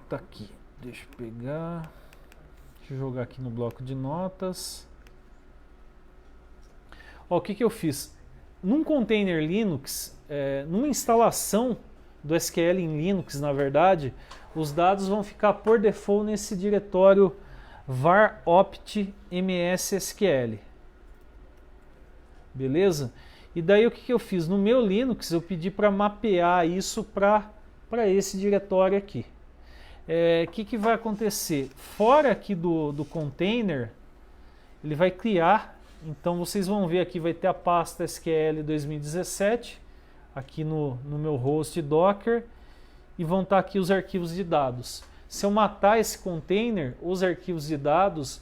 Tá aqui, deixa eu pegar, deixa eu jogar aqui no bloco de notas. Ó, o que eu fiz? Num container Linux, numa instalação do SQL em Linux, na verdade, os dados vão ficar por default nesse diretório var opt mssql. Beleza? E daí o que eu fiz? No meu Linux eu pedi para mapear isso para esse diretório aqui. O que vai acontecer? Fora aqui do container, ele vai criar, então vocês vão ver aqui, vai ter a pasta SQL 2017, aqui no meu host Docker, e vão estar aqui os arquivos de dados. Se eu matar esse container, os arquivos de dados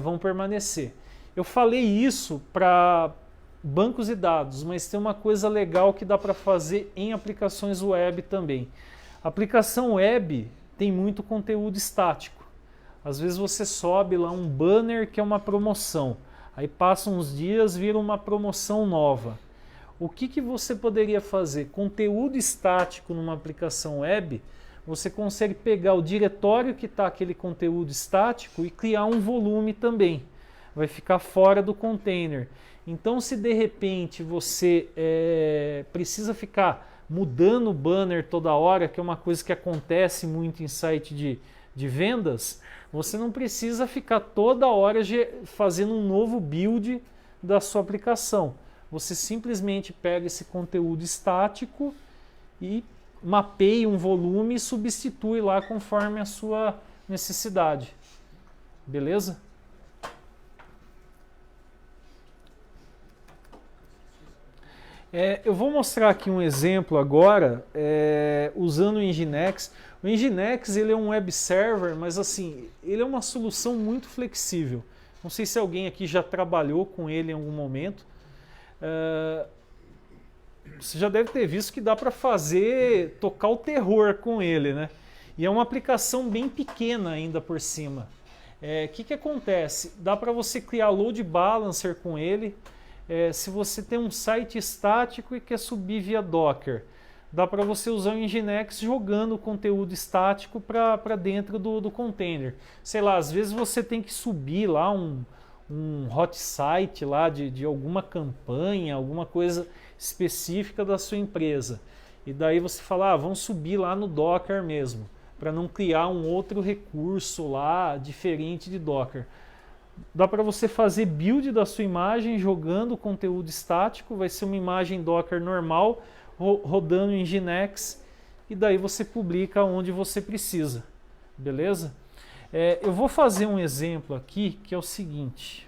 vão permanecer. Eu falei isso para bancos de dados, mas tem uma coisa legal que dá para fazer em aplicações web também. A aplicação web tem muito conteúdo estático. Às vezes você sobe lá um banner que é uma promoção, aí passam uns dias, vira uma promoção nova. O que você poderia fazer? Conteúdo estático numa aplicação web, você consegue pegar o diretório que está aquele conteúdo estático e criar um volume também. Vai ficar fora do container. Então, se de repente você precisa ficar mudando o banner toda hora, que é uma coisa que acontece muito em site de vendas, você não precisa ficar toda hora fazendo um novo build da sua aplicação. Você simplesmente pega esse conteúdo estático e mapeia um volume e substitui lá conforme a sua necessidade. Beleza? Eu vou mostrar aqui um exemplo agora, usando o Nginx. O Nginx ele é um web server, mas assim, ele é uma solução muito flexível. Não sei se alguém aqui já trabalhou com ele em algum momento. Você já deve ter visto que dá para tocar o terror com ele, né? E é uma aplicação bem pequena ainda por cima. Que acontece? Dá para você criar load balancer com ele. Se você tem um site estático e quer subir via Docker, dá para você usar o Nginx jogando o conteúdo estático para dentro do container. Sei lá, às vezes você tem que subir lá um hot site lá de alguma campanha, alguma coisa específica da sua empresa. E daí você fala, vamos subir lá no Docker mesmo, para não criar um outro recurso lá diferente de Docker. Dá para você fazer build da sua imagem jogando conteúdo estático, vai ser uma imagem Docker normal, rodando em Nginx, e daí você publica onde você precisa, beleza? Eu vou fazer um exemplo aqui, que é o seguinte.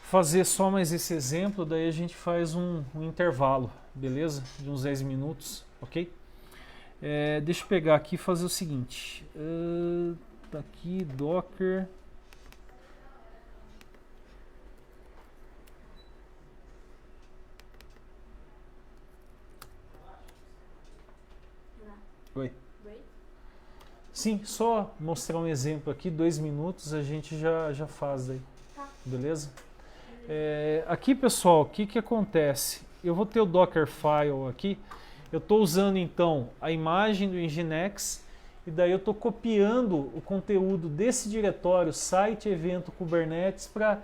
Fazer só mais esse exemplo, daí a gente faz um intervalo, beleza? De uns 10 minutos, ok? Deixa eu pegar aqui e fazer o seguinte. Tá aqui, Docker. Oi. Sim, só mostrar um exemplo aqui, 2 minutos, a gente já faz daí. Tá. Beleza? Aqui, pessoal, o que acontece? Eu vou ter o Dockerfile aqui. Eu estou usando então a imagem do Nginx e daí eu estou copiando o conteúdo desse diretório site evento Kubernetes para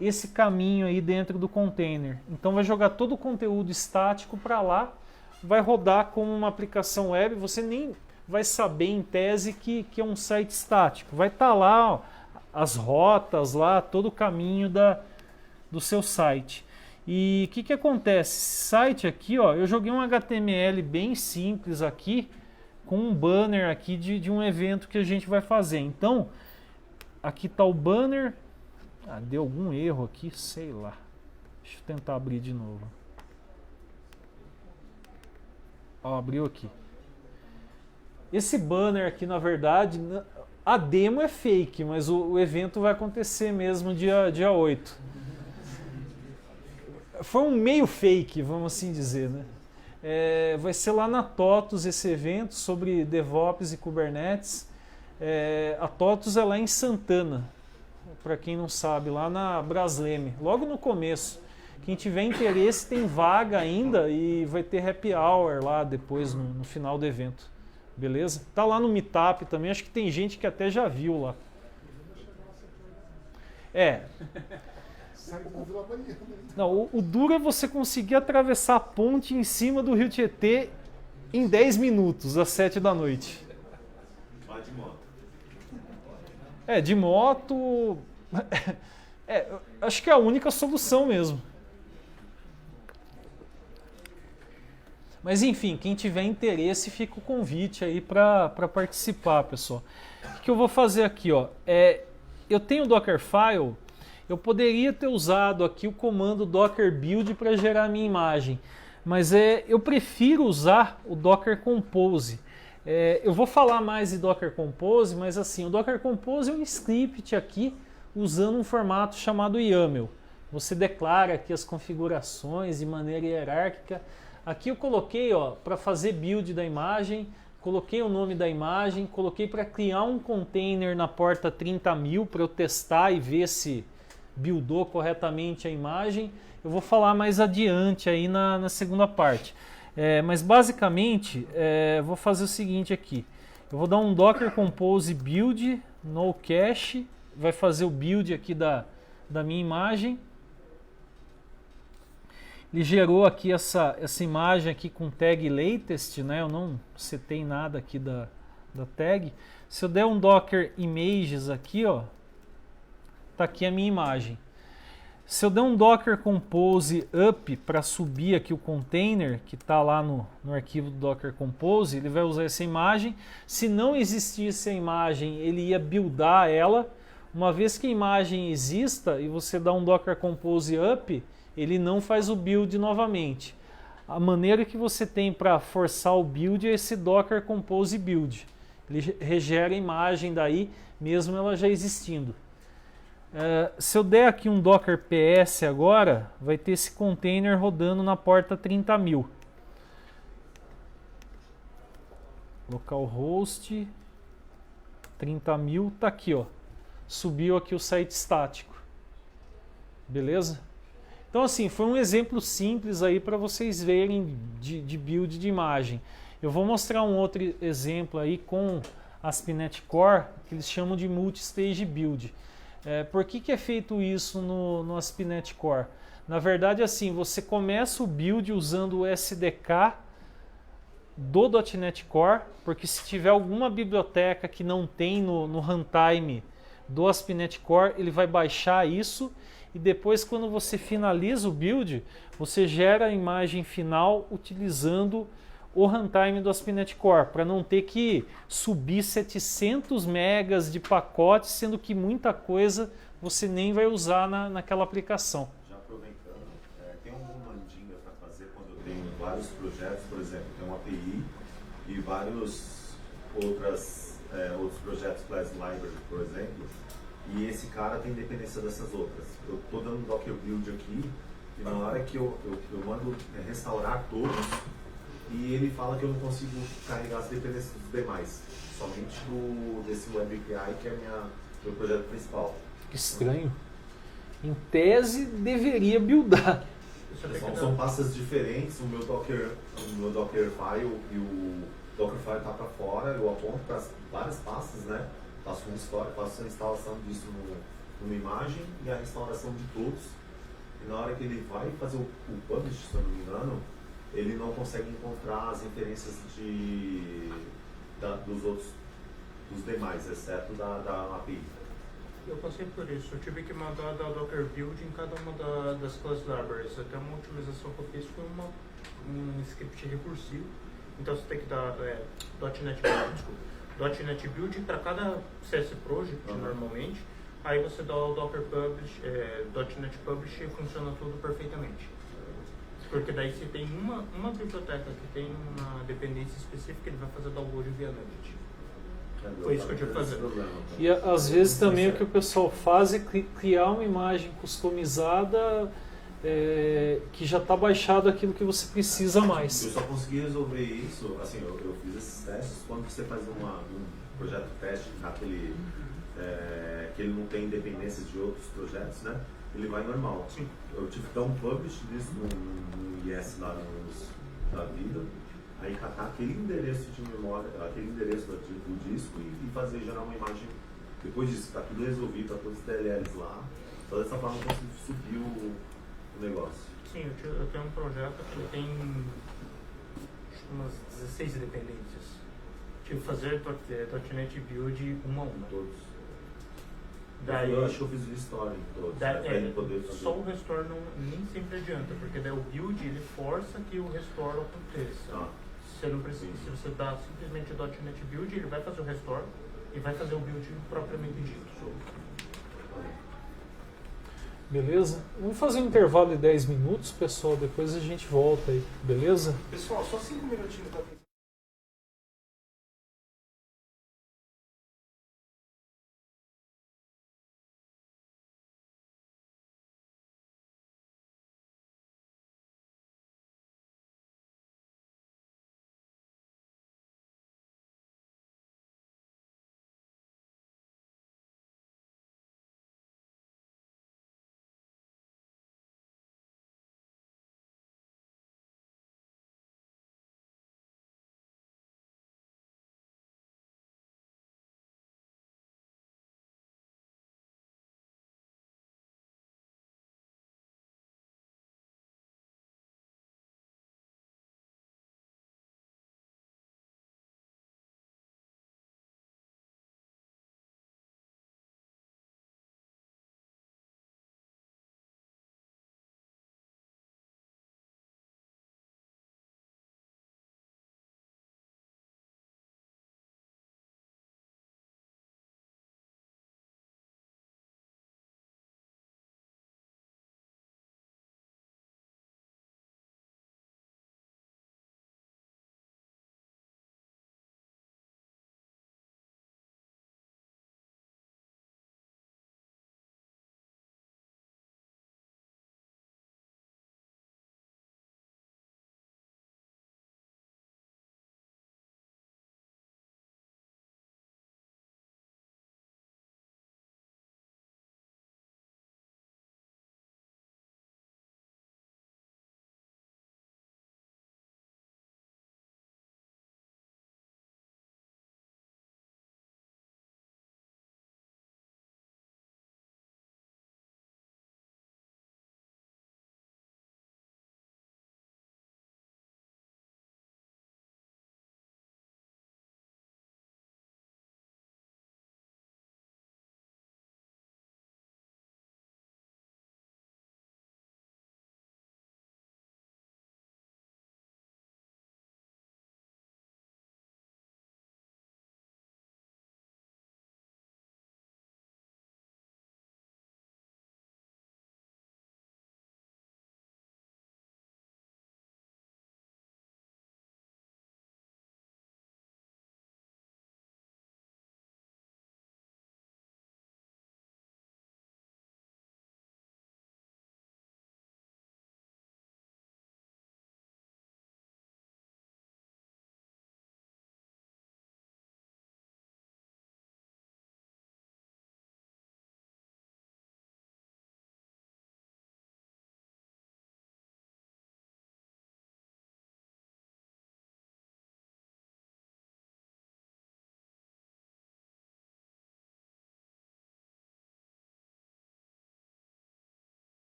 esse caminho aí dentro do container. Então vai jogar todo o conteúdo estático para lá, vai rodar como uma aplicação web, você nem vai saber em tese que é um site estático. Vai estar lá as rotas, lá todo o caminho do seu site. E o que acontece? Esse site aqui, eu joguei um HTML bem simples aqui, com um banner aqui de um evento que a gente vai fazer. Então, aqui está o banner. Deu algum erro aqui, sei lá. Deixa eu tentar abrir de novo. Abriu aqui. Esse banner aqui, na verdade, a demo é fake, mas o evento vai acontecer mesmo dia 8. Foi um meio fake, vamos assim dizer, né? Vai ser lá na TOTUS esse evento sobre DevOps e Kubernetes. A TOTUS é lá em Santana, para quem não sabe, lá na Brasleme, logo no começo. Quem tiver interesse tem vaga ainda e vai ter happy hour lá depois no final do evento. Beleza? Tá lá no Meetup também, acho que tem gente que até já viu lá. Não, o duro é você conseguir atravessar a ponte em cima do Rio Tietê em 10 minutos, às 7 da noite. Vai de moto. De moto... acho que é a única solução mesmo. Mas enfim, quem tiver interesse, fica o convite aí para participar, pessoal. O que eu vou fazer aqui, ó? Eu tenho o Dockerfile, eu poderia ter usado aqui o comando docker build para gerar a minha imagem, mas eu prefiro usar o Docker Compose. Eu vou falar mais de Docker Compose, mas assim, o Docker Compose é um script aqui usando um formato chamado YAML. Você declara aqui as configurações de maneira hierárquica. Aqui eu coloquei para fazer build da imagem, coloquei o nome da imagem, coloquei para criar um container na porta 30.000 para eu testar e ver se buildou corretamente a imagem. Eu vou falar mais adiante aí na segunda parte. Mas basicamente, vou fazer o seguinte aqui. Eu vou dar um Docker Compose build no cache, vai fazer o build aqui da minha imagem. Ele gerou aqui essa imagem aqui com tag latest, né? Eu não setei nada aqui da tag. Se eu der um docker images aqui, ó, tá aqui a minha imagem. Se eu der um docker compose up para subir aqui o container que está lá no arquivo do docker compose, ele vai usar essa imagem. Se não existisse a imagem, ele ia buildar ela. Uma vez que a imagem exista e você dá um docker compose up, ele não faz o build novamente. A maneira que você tem para forçar o build é esse docker compose build. Ele regera a imagem daí, mesmo ela já existindo. Se eu der aqui um docker ps agora, vai ter esse container rodando na porta 30.000. Localhost 30.000 tá aqui, ó. Subiu aqui o site estático. Beleza? Então assim, foi um exemplo simples aí para vocês verem de build de imagem. Eu vou mostrar um outro exemplo aí com ASP.NET Core, que eles chamam de multi-stage build. Por que é feito isso no ASP.NET Core? Na verdade, assim, você começa o build usando o SDK do .NET Core, porque se tiver alguma biblioteca que não tem no runtime do ASP.NET Core, ele vai baixar isso e depois, quando você finaliza o build, você gera a imagem final utilizando o runtime do ASP.NET Core, para não ter que subir 700 megas de pacote, sendo que muita coisa você nem vai usar naquela aplicação. Já aproveitando, tem alguma mandinga para fazer quando eu tenho vários projetos, por exemplo, tem uma API e vários outros projetos Class Library, por exemplo, e esse cara tem dependência dessas outras. Eu estou dando Docker Build aqui e na hora que eu mando restaurar todos, e ele fala que eu não consigo carregar as dependências dos demais, somente desse Web API, que é meu projeto principal. Que estranho. Em tese, deveria buildar. São pastas diferentes, o meu Dockerfile e o Dockerfile está para fora, eu aponto para várias pastas, né? Faço uma história, faço a instalação disso numa imagem e a restauração de todos. E na hora que ele vai fazer o publish, se eu não me engano, ele não consegue encontrar as referências dos demais, exceto da API. Eu passei por isso, eu tive que mandar dar Docker Build em cada uma das class libraries. Até uma utilização que eu fiz foi um script recursivo. Então você tem que dar .NET Build para cada CS Project normalmente. Aí você dá o Docker Publish, .NET Publish e funciona tudo perfeitamente. Porque daí se tem uma biblioteca que tem uma dependência específica, ele vai fazer download via NUGET. Foi isso que eu tive que fazer. E às vezes também o que o pessoal faz é criar uma imagem customizada que já está baixado aquilo que você precisa mais. Eu só consegui resolver isso, assim, eu fiz esses testes quando você faz um projeto teste naquele que ele não tem dependências de outros projetos, né? ele vai normal. Sim. Eu tive que dar um publish nisso no IS lá da vida, aí catar aquele endereço de memória, aquele endereço do disco e fazer gerar uma imagem. Depois disso, está tudo resolvido, está todos os DLLs lá. Então dessa forma eu consigo subir o negócio. Sim, eu tenho um projeto que ele tem acho que umas 16 dependências. Tive que fazer .NET Build uma a uma. Todos. Daí, Eu acho que eu fiz o restore em todos, né, pra ele poder fazer. só o restore nem sempre adianta, porque daí o build ele força que o restore aconteça. Você não precisa, se você dá simplesmente o .NET Build, ele vai fazer o restore e vai fazer o build propriamente dito. Beleza? Vamos fazer um intervalo de 10 minutos, pessoal, depois a gente volta aí, beleza? Pessoal, só 5 minutinhos para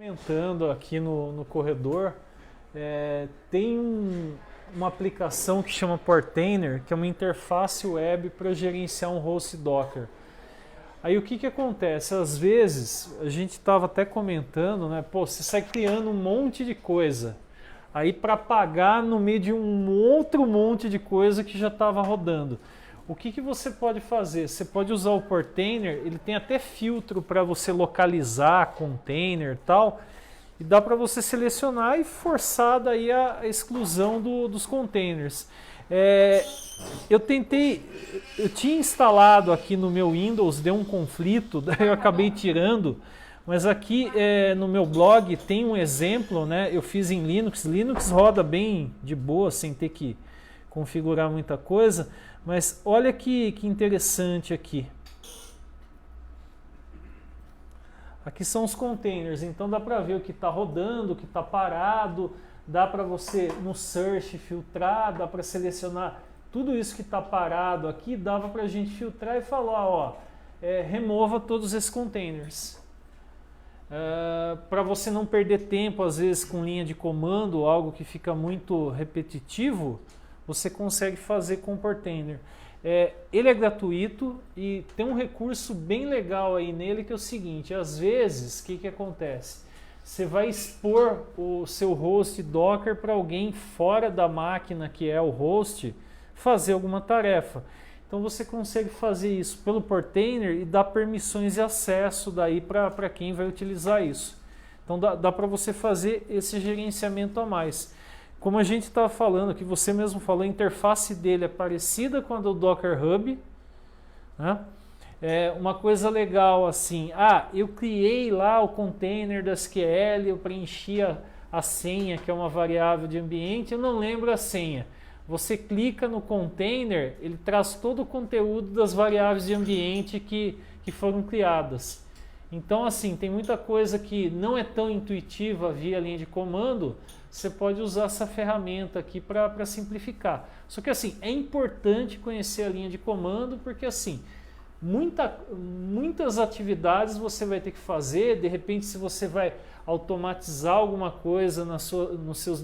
Comentando aqui no corredor, tem uma aplicação que chama Portainer, que é uma interface web para gerenciar um host Docker. Aí o que acontece? Às vezes, a gente estava até comentando, né? Pô, você sai criando um monte de coisa. Aí para pagar no meio de um outro monte de coisa que já estava rodando. O que você pode fazer? Você pode usar o Portainer, ele tem até filtro para você localizar container e tal, e dá para você selecionar e forçar daí a exclusão dos containers. Eu tinha instalado aqui no meu Windows, deu um conflito, daí eu acabei tirando, mas aqui no meu blog tem um exemplo, né? Eu fiz em Linux, Linux roda bem de boa, sem ter que configurar muita coisa, mas olha que interessante aqui. Aqui são os containers, então dá para ver o que está rodando, o que está parado, dá para você no search filtrar, dá para selecionar tudo isso que está parado aqui, dava para a gente filtrar e falar, ó, remova todos esses containers. Para você não perder tempo, às vezes, com linha de comando, algo que fica muito repetitivo, você consegue fazer com o Portainer. Ele é gratuito e tem um recurso bem legal aí nele, que é o seguinte: às vezes, o que acontece? Você vai expor o seu host Docker para alguém fora da máquina que é o host fazer alguma tarefa. Então você consegue fazer isso pelo Portainer e dar permissões de acesso daí para quem vai utilizar isso. Então dá para você fazer esse gerenciamento a mais. Como a gente estava falando, que você mesmo falou, a interface dele é parecida com a do Docker Hub, né? Uma coisa legal assim, eu criei lá o container da SQL, eu preenchi a senha, que é uma variável de ambiente, eu não lembro a senha. Você clica no container, ele traz todo o conteúdo das variáveis de ambiente que foram criadas. Então, assim, tem muita coisa que não é tão intuitiva via linha de comando, você pode usar essa ferramenta aqui para simplificar. Só que, assim, é importante conhecer a linha de comando, porque, assim, muitas atividades você vai ter que fazer. De repente, se você vai automatizar alguma coisa nos seus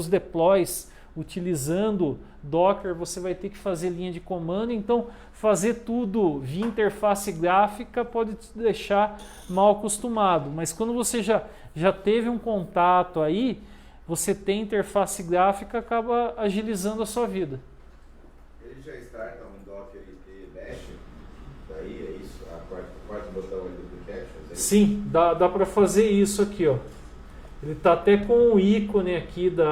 deploys utilizando Docker, você vai ter que fazer linha de comando. Então, fazer tudo via interface gráfica pode te deixar mal acostumado. Mas quando você já teve um contato aí, você tem interface gráfica, acaba agilizando a sua vida. Ele já starta um Docker e Bash? Daí é isso? O quarto botão ali do Quick Actions? Sim, dá para fazer isso aqui, ó. Ele está até com o ícone aqui do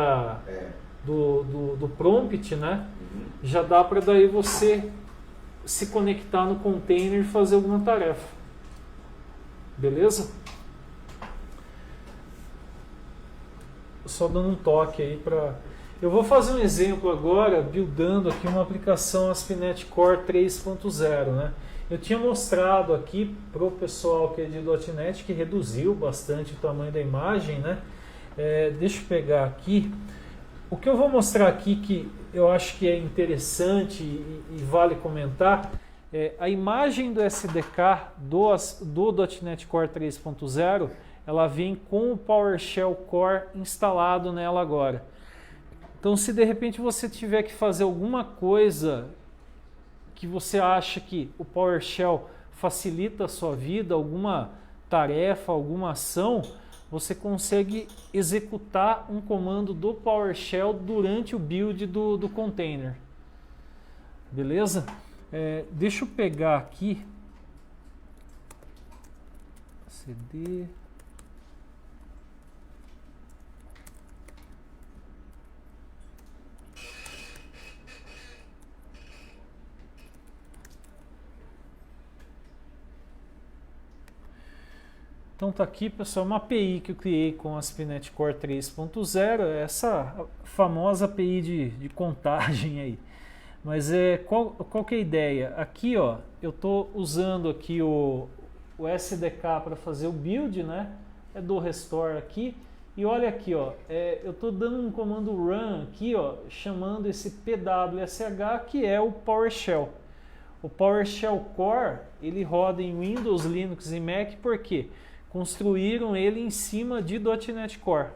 prompt, né? Uhum. Já dá para daí você se conectar no container e fazer alguma tarefa. Beleza? Só dando um toque aí para... Eu vou fazer um exemplo agora, buildando aqui uma aplicação ASP.NET Core 3.0, né? Eu tinha mostrado aqui para o pessoal que é de .NET, que reduziu bastante o tamanho da imagem, né? Deixa eu pegar aqui. O que eu vou mostrar aqui, que eu acho que é interessante e vale comentar, a imagem do SDK do .NET Core 3.0, ela vem com o PowerShell Core instalado nela agora. Então, se de repente você tiver que fazer alguma coisa que você acha que o PowerShell facilita a sua vida, alguma tarefa, alguma ação, você consegue executar um comando do PowerShell durante o build do container. Beleza? Deixa eu pegar aqui. CD. Então tá aqui, pessoal, uma API que eu criei com ASP.NET Core 3.0, essa famosa API de contagem aí. Mas qual que é a ideia? Aqui, ó, eu estou usando aqui o SDK para fazer o build, né? Do restore aqui. E olha aqui, ó, eu estou dando um comando run aqui, ó, chamando esse pwsh, que é o PowerShell. O PowerShell Core, ele roda em Windows, Linux e Mac, por quê? construíram ele em cima de .NET Core.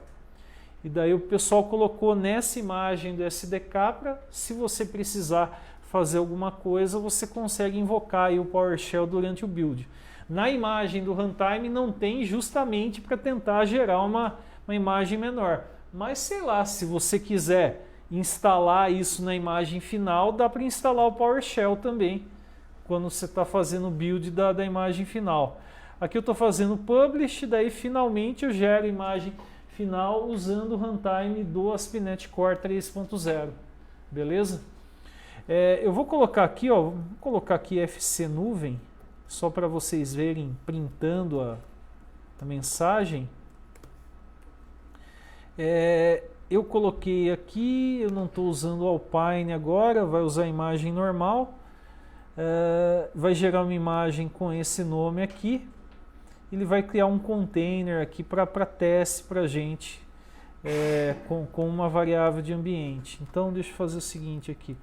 E daí o pessoal colocou nessa imagem do SDK para, se você precisar fazer alguma coisa, você consegue invocar aí o PowerShell durante o build. Na imagem do runtime não tem, justamente para tentar gerar uma imagem menor. Mas sei lá, se você quiser instalar isso na imagem final, dá para instalar o PowerShell também, quando você está fazendo o build da imagem final. Aqui eu estou fazendo publish, daí finalmente eu gero a imagem final usando o runtime do ASP.NET Core 3.0. Beleza? Eu vou colocar aqui, ó, vou colocar aqui FC Nuvem, só para vocês verem printando a mensagem. Eu coloquei aqui, eu não estou usando o Alpine agora, vai usar a imagem normal. Vai gerar uma imagem com esse nome aqui. Ele vai criar um container aqui para teste para a gente, com uma variável de ambiente. Então deixa eu fazer o seguinte aqui.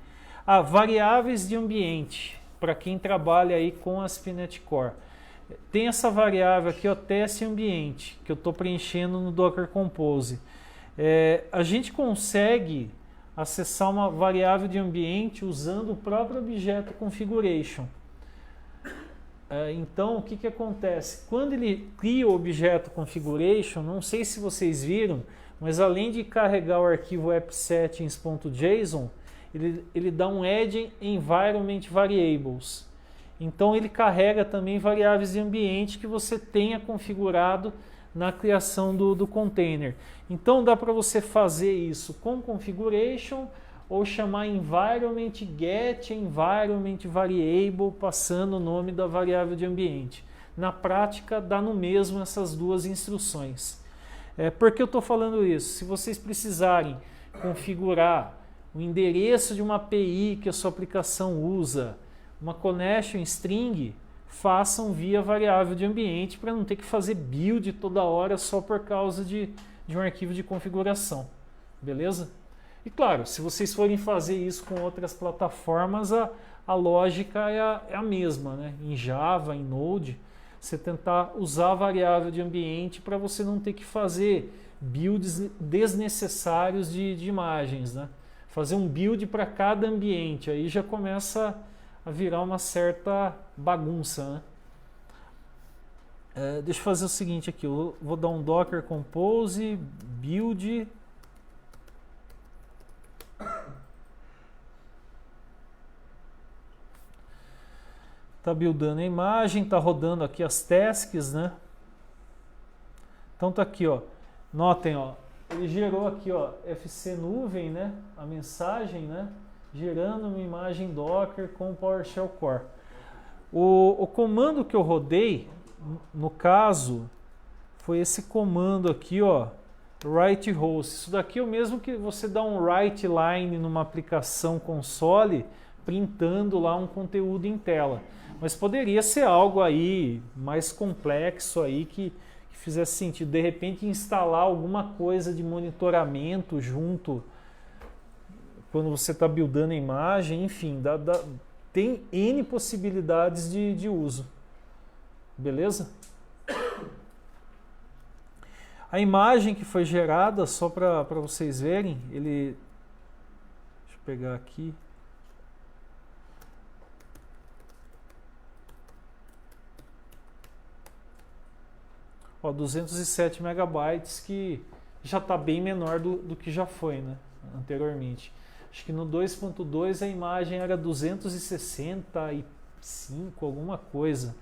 Variáveis de ambiente, para quem trabalha aí com ASP.NET Core. Tem essa variável aqui, ó, teste ambiente, que eu estou preenchendo no Docker Compose. A gente consegue acessar uma variável de ambiente usando o próprio objeto configuration. Então, o que acontece? Quando ele cria o objeto configuration, não sei se vocês viram, mas além de carregar o arquivo appsettings.json, ele dá um add environment variables. Então, ele carrega também variáveis de ambiente que você tenha configurado na criação do container. Então, dá para você fazer isso com configuration, ou chamar environment get environment variable, passando o nome da variável de ambiente. Na prática, dá no mesmo essas duas instruções. Por que eu estou falando isso? Se vocês precisarem configurar o endereço de uma API que a sua aplicação usa, uma connection string, façam via variável de ambiente para não ter que fazer build toda hora só por causa de um arquivo de configuração. Beleza? E claro, se vocês forem fazer isso com outras plataformas, a lógica é a mesma, né? Em Java, em Node, você tentar usar a variável de ambiente para você não ter que fazer builds desnecessários de imagens, né? Fazer um build para cada ambiente, aí já começa a virar uma certa bagunça, né? Deixa eu fazer o seguinte aqui, eu vou dar um Docker Compose, build. Está buildando a imagem, está rodando aqui as tasks, né? Então tá aqui, ó. Notem, ó, ele gerou aqui, ó, FC Nuvem, né? A mensagem, né? Gerando uma imagem Docker com PowerShell Core. O comando que eu rodei, no caso, foi esse comando aqui, ó, write host. Isso daqui é o mesmo que você dá um write line numa aplicação console, printando lá um conteúdo em tela. Mas poderia ser algo aí mais complexo aí que fizesse sentido. De repente instalar alguma coisa de monitoramento junto quando você está buildando a imagem, enfim, tem N possibilidades de uso. Beleza? A imagem que foi gerada, só para vocês verem, deixa eu pegar aqui. Ó, 207 megabytes, que já está bem menor do que já foi, né, anteriormente. Acho que no 2.2 a imagem era 265, alguma coisa.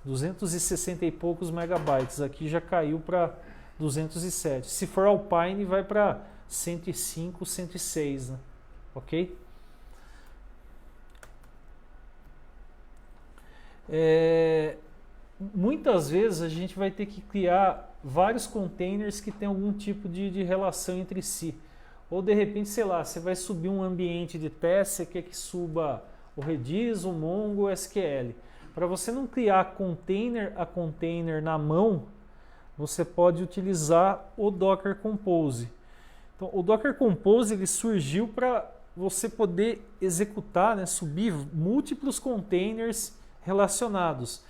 260 e poucos megabytes. Aqui já caiu para 207. Se for Alpine, vai para 105, 106, né? Ok? Muitas vezes a gente vai ter que criar vários containers que tem algum tipo de relação entre si. Ou de repente, sei lá, você vai subir um ambiente de teste, você quer que suba o Redis, o Mongo, o SQL. Para você não criar container a container na mão, você pode utilizar o Docker Compose. Então, o Docker Compose ele surgiu para você poder executar, né, subir múltiplos containers relacionados.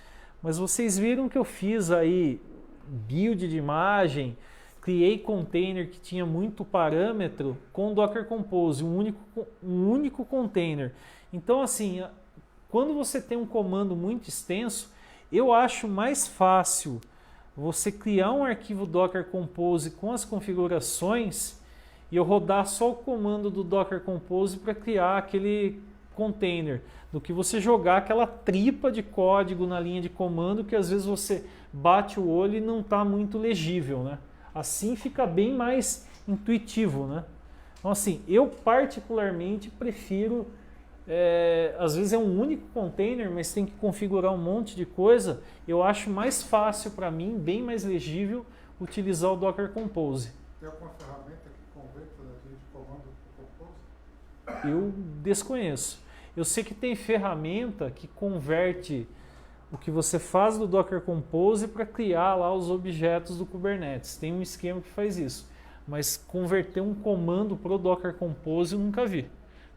Mas vocês viram que eu fiz aí build de imagem, criei container que tinha muito parâmetro com Docker Compose, um único container. Então, assim, quando você tem um comando muito extenso, eu acho mais fácil você criar um arquivo Docker Compose com as configurações e eu rodar só o comando do Docker Compose para criar aquele container, do que você jogar aquela tripa de código na linha de comando que às vezes você bate o olho e não está muito legível, né? Assim fica bem mais intuitivo, né? Então, assim, eu particularmente prefiro, às vezes é um único container, mas tem que configurar um monte de coisa. Eu acho mais fácil para mim, bem mais legível, utilizar o Docker Compose. Tem alguma ferramenta que converte a linha de comando para Compose? Eu desconheço. Eu sei que tem ferramenta que converte o que você faz do Docker Compose para criar lá os objetos do Kubernetes. Tem um esquema que faz isso. Mas converter um comando para o Docker Compose eu nunca vi.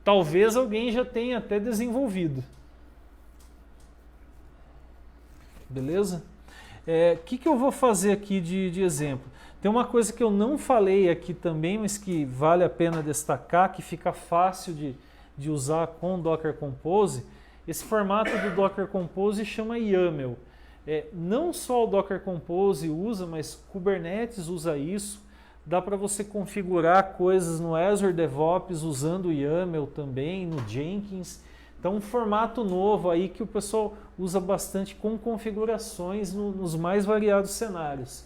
Talvez alguém já tenha até desenvolvido. Beleza? O que eu vou fazer aqui de exemplo? Tem uma coisa que eu não falei aqui também, mas que vale a pena destacar, que fica fácil de usar com o Docker Compose. Esse formato do Docker Compose chama YAML. Não só o Docker Compose usa, mas Kubernetes usa isso. Dá para você configurar coisas no Azure DevOps usando o YAML também, no Jenkins. Então, um formato novo aí que o pessoal usa bastante com configurações nos mais variados cenários.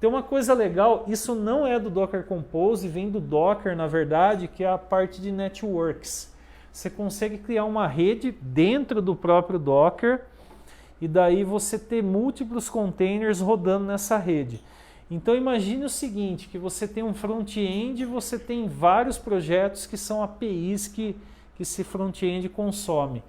Tem uma coisa legal, isso não é do Docker Compose, vem do Docker, na verdade, que é a parte de networks. Você consegue criar uma rede dentro do próprio Docker e daí você ter múltiplos containers rodando nessa rede. Então imagine o seguinte, que você tem um front-end e você tem vários projetos que são APIs que esse front-end consome.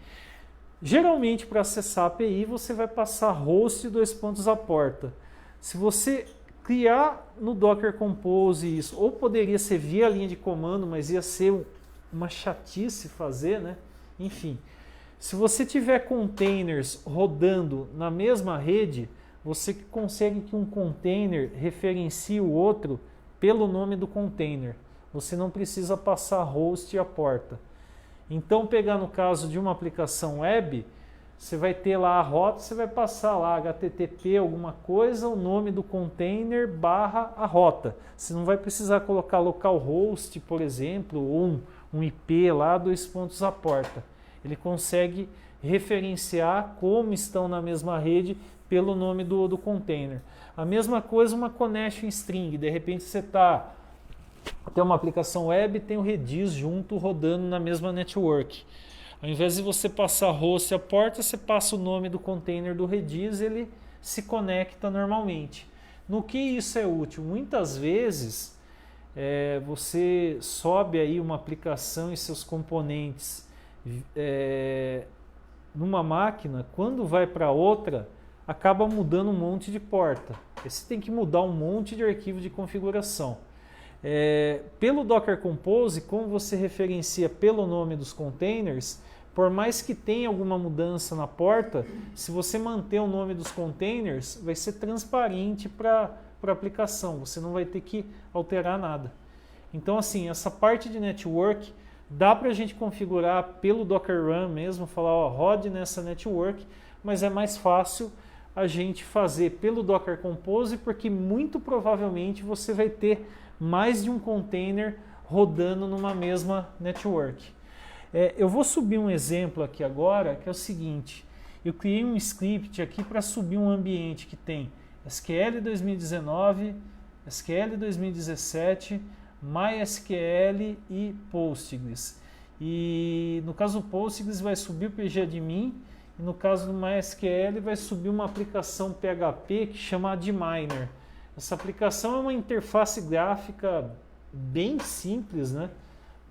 Geralmente para acessar a API você vai passar host e 2 pontos à porta. Se você criar no Docker Compose isso, ou poderia ser via linha de comando, mas ia ser uma chatice fazer, né? Enfim, se você tiver containers rodando na mesma rede, você consegue que um container referencie o outro pelo nome do container. Você não precisa passar host e a porta. Então, pegar no caso de uma aplicação web, você vai ter lá a rota, você vai passar lá HTTP alguma coisa, o nome do container barra a rota. Você não vai precisar colocar localhost, por exemplo, ou um IP lá, 2 pontos à porta. Ele consegue referenciar como estão na mesma rede pelo nome do container. A mesma coisa uma connection string. De repente você tem uma aplicação web e tem o Redis junto rodando na mesma network. Ao invés de você passar host e a porta, você passa o nome do container do Redis e ele se conecta normalmente. No que isso é útil? Muitas vezes você sobe aí uma aplicação e seus componentes numa máquina, quando vai para outra, acaba mudando um monte de porta. Você tem que mudar um monte de arquivo de configuração. Pelo Docker Compose, como você referencia pelo nome dos containers, por mais que tenha alguma mudança na porta, se você manter o nome dos containers, vai ser transparente para a aplicação, você não vai ter que alterar nada. Então, assim, essa parte de network dá para a gente configurar pelo Docker Run mesmo, falar, rode nessa network, mas é mais fácil a gente fazer pelo Docker Compose, porque muito provavelmente você vai ter mais de um container rodando numa mesma network. Eu vou subir um exemplo aqui agora, que é o seguinte, eu criei um script aqui para subir um ambiente que tem SQL 2019, SQL 2017, MySQL e Postgres. E no caso do Postgres vai subir o pgadmin, e no caso do MySQL vai subir uma aplicação PHP que chama Adminer. Essa aplicação é uma interface gráfica bem simples, né?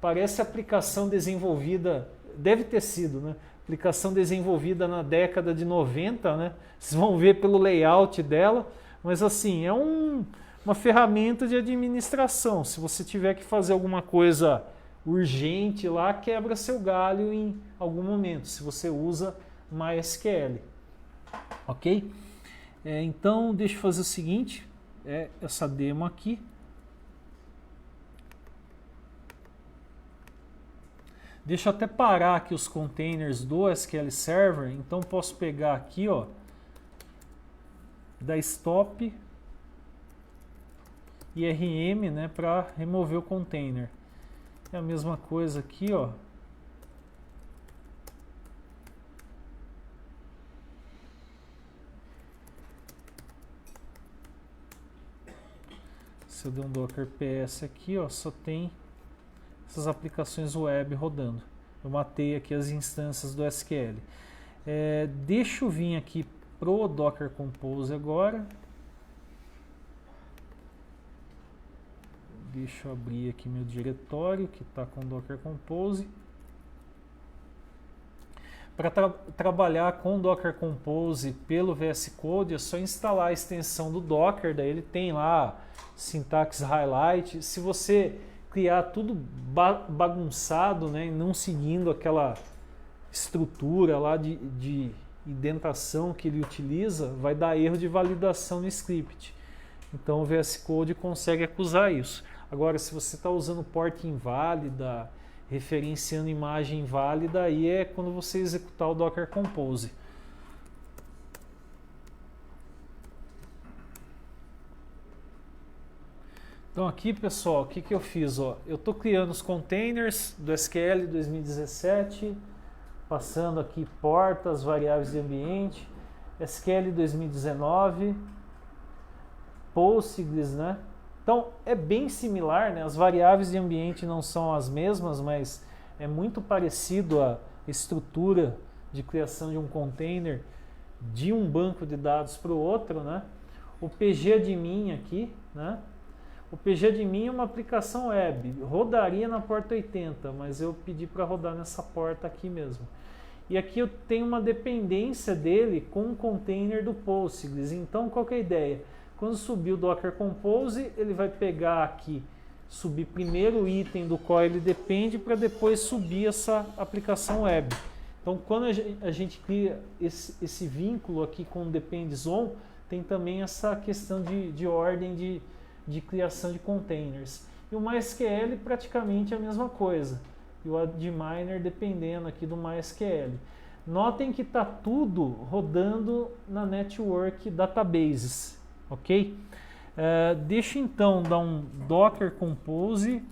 Parece aplicação desenvolvida, deve ter sido, né? Aplicação desenvolvida na década de 90, né? Vocês vão ver pelo layout dela, mas assim, é uma ferramenta de administração. Se você tiver que fazer alguma coisa urgente lá, quebra seu galho em algum momento, se você usa MySQL. Ok? Então, deixa eu fazer o seguinte, essa demo aqui. Deixa eu até parar aqui os containers do SQL Server. Então, posso pegar aqui, ó, da stop e RM, né, para remover o container. É a mesma coisa aqui, ó. Se eu der um docker ps aqui, ó, só tem essas aplicações web rodando. Eu matei aqui as instâncias do SQL. Deixa eu vir aqui pro Docker Compose agora. Deixa eu abrir aqui meu diretório que está com Docker Compose. Para trabalhar com Docker Compose pelo VS Code é só instalar a extensão do Docker, daí ele tem lá Syntax Highlight. Se você criar tudo bagunçado, né, e não seguindo aquela estrutura lá de indentação que ele utiliza, vai dar erro de validação no script. Então o VS Code consegue acusar isso. Agora, se você está usando porta inválida, referenciando imagem inválida, aí é quando você executar o Docker Compose. Então aqui, pessoal, o que eu fiz? Ó, eu estou criando os containers do SQL 2017, passando aqui portas, variáveis de ambiente, SQL 2019, Postgres, né? Então é bem similar, né? As variáveis de ambiente não são as mesmas, mas é muito parecido a estrutura de criação de um container de um banco de dados para o outro, né? O pgadmin aqui, né? O pgadmin é uma aplicação web, rodaria na porta 80, mas eu pedi para rodar nessa porta aqui mesmo. E aqui eu tenho uma dependência dele com o container do Postgres. Então qual que é a ideia? Quando subir o Docker Compose, ele vai pegar aqui, subir primeiro o item do qual ele depende para depois subir essa aplicação web. Então, quando a gente cria esse vínculo aqui com o Depends On, tem também essa questão de ordem de criação de containers. E o MySQL praticamente é a mesma coisa. E o adminer dependendo aqui do MySQL. Notem que está tudo rodando na Network Databases. Ok? Deixa então dar um Docker Compose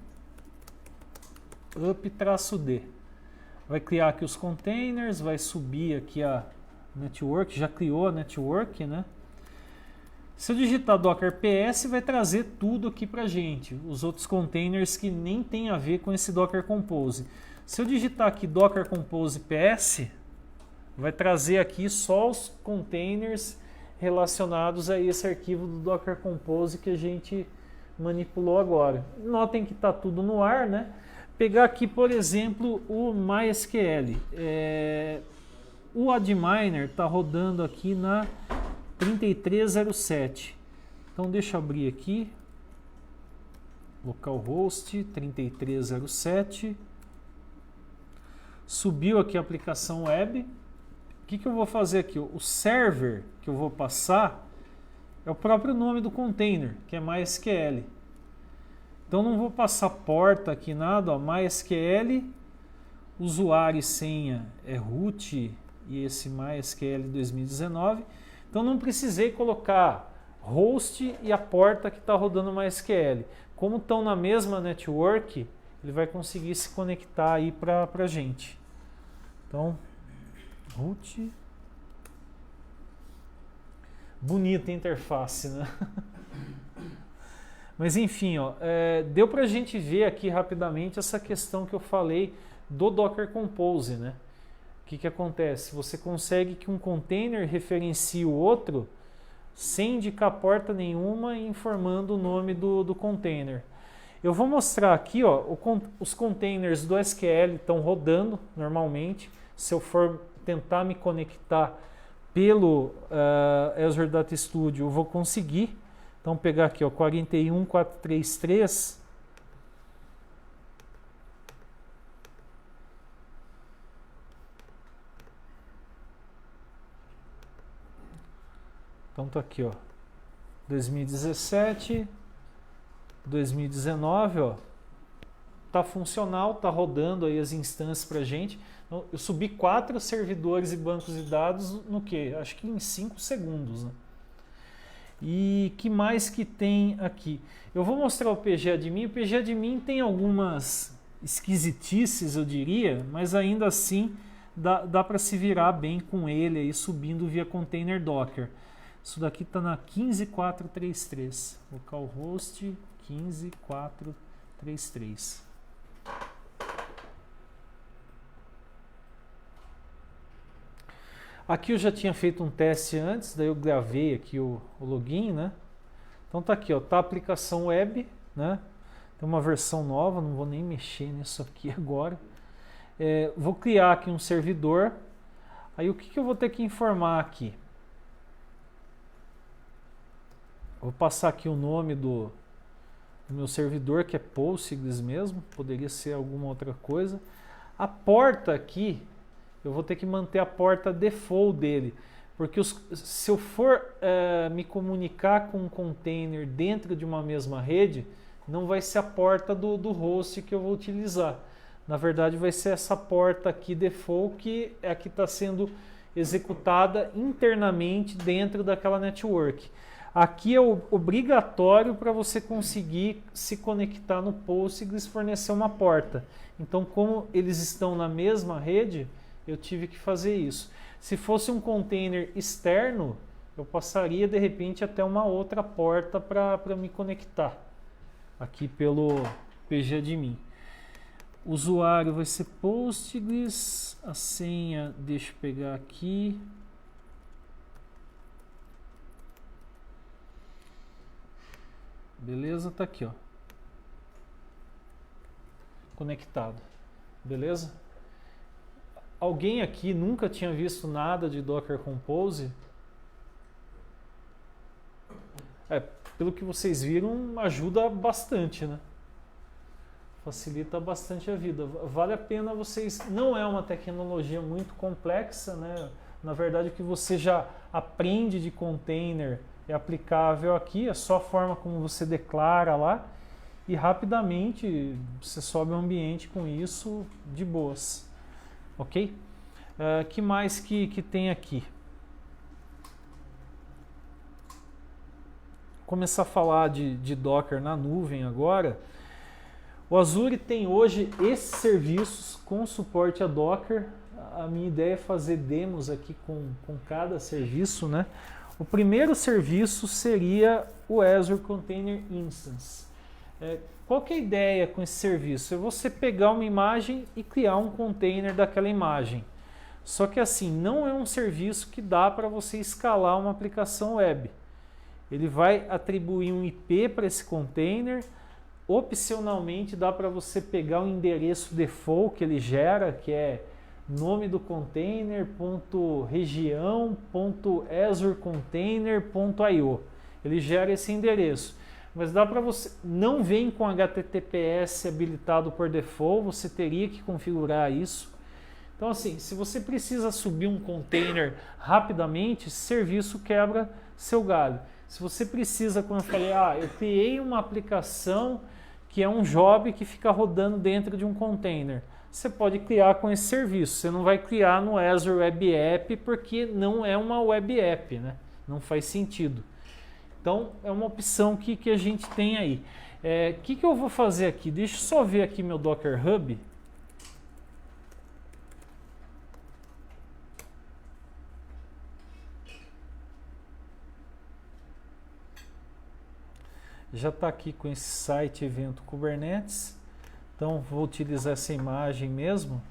up-d. Vai criar aqui os containers, vai subir aqui a network, já criou a network, né? Se eu digitar Docker PS, vai trazer tudo aqui pra gente, os outros containers que nem tem a ver com esse Docker Compose. Se eu digitar aqui Docker Compose PS, vai trazer aqui só os containers relacionados a esse arquivo do Docker Compose que a gente manipulou agora. Notem que está tudo no ar, né? Pegar aqui, por exemplo, o MySQL. O adminer está rodando aqui na 3307. Então deixa eu abrir aqui. Localhost 3307. Subiu aqui a aplicação web. O que eu vou fazer aqui? O server que eu vou passar é o próprio nome do container, que é MySQL. Então não vou passar porta aqui nada, ó, MySQL, usuário e senha é root e esse MySQL 2019. Então não precisei colocar host e a porta que está rodando MySQL. Como estão na mesma network, ele vai conseguir se conectar aí para a gente. Então root. Bonita a interface, né? Mas enfim, ó, deu para a gente ver aqui rapidamente essa questão que eu falei do Docker Compose, né? O que acontece? Você consegue que um container referencie o outro sem indicar porta nenhuma e informando o nome do container. Eu vou mostrar aqui, ó, os containers do SQL estão rodando normalmente. Se eu for tentar me conectar pelo Azure Data Studio, eu vou conseguir. Então, pegar aqui, ó, 41433. Então tá aqui, ó. 2017, 2019, ó. Tá funcional, tá rodando aí as instâncias pra gente. Então, eu subi 4 servidores e bancos de dados no quê? Acho que em 5 segundos, né? E que mais que tem aqui? Eu vou mostrar o PGAdmin. O PGAdmin tem algumas esquisitices, eu diria, mas ainda assim dá para se virar bem com ele aí subindo via container Docker. Isso daqui está na 15433, localhost 15433. Aqui eu já tinha feito um teste antes, daí eu gravei aqui o login, né? Então tá aqui, ó, tá a aplicação web, né? Tem uma versão nova, não vou nem mexer nisso aqui agora. Vou criar aqui um servidor. Aí o que eu vou ter que informar aqui? Vou passar aqui o nome do meu servidor, que é Postgres mesmo, poderia ser alguma outra coisa. A porta aqui, eu vou ter que manter a porta default dele, porque se eu for me comunicar com um container dentro de uma mesma rede, não vai ser a porta do host que eu vou utilizar. Na verdade, vai ser essa porta aqui default, que é a que está sendo executada internamente dentro daquela network. Aqui é obrigatório para você conseguir se conectar no Postgres fornecer uma porta. Então, como eles estão na mesma rede, eu tive que fazer isso. Se fosse um container externo, eu passaria de repente até uma outra porta para me conectar aqui pelo PGAdmin. O usuário vai ser Postgres, a senha, deixa eu pegar aqui. Beleza, tá aqui, ó. Conectado. Beleza? Alguém aqui nunca tinha visto nada de Docker Compose? Pelo que vocês viram, ajuda bastante, né? Facilita bastante a vida. Vale a pena vocês... Não é uma tecnologia muito complexa, né? Na verdade, o que você já aprende de container é aplicável aqui, é só a forma como você declara lá e rapidamente você sobe o ambiente com isso de boas. Ok? Que mais que tem aqui? Começar a falar de Docker na nuvem agora. O Azure tem hoje esses serviços com suporte a Docker. A minha ideia é fazer demos aqui com cada serviço, né? O primeiro serviço seria o Azure Container Instance. Qual que é a ideia com esse serviço? É você pegar uma imagem e criar um container daquela imagem. Só que assim, não é um serviço que dá para você escalar uma aplicação web. Ele vai atribuir um IP para esse container. Opcionalmente dá para você pegar o endereço default que ele gera, que é nome do container, .região.azurecontainer.io. Ele gera esse endereço. Mas dá para você, não vem com HTTPS habilitado por default, você teria que configurar isso. Então assim, se você precisa subir um container rapidamente, esse serviço quebra seu galho. Se você precisa, como eu falei, eu criei uma aplicação que é um job que fica rodando dentro de um container. Você pode criar com esse serviço. Você não vai criar no Azure Web App porque não é uma Web App, né? Não faz sentido. Então, é uma opção que a gente tem aí. Que eu vou fazer aqui? Deixa eu só ver aqui meu Docker Hub. Já está aqui com esse site evento Kubernetes. Então, vou utilizar essa imagem mesmo.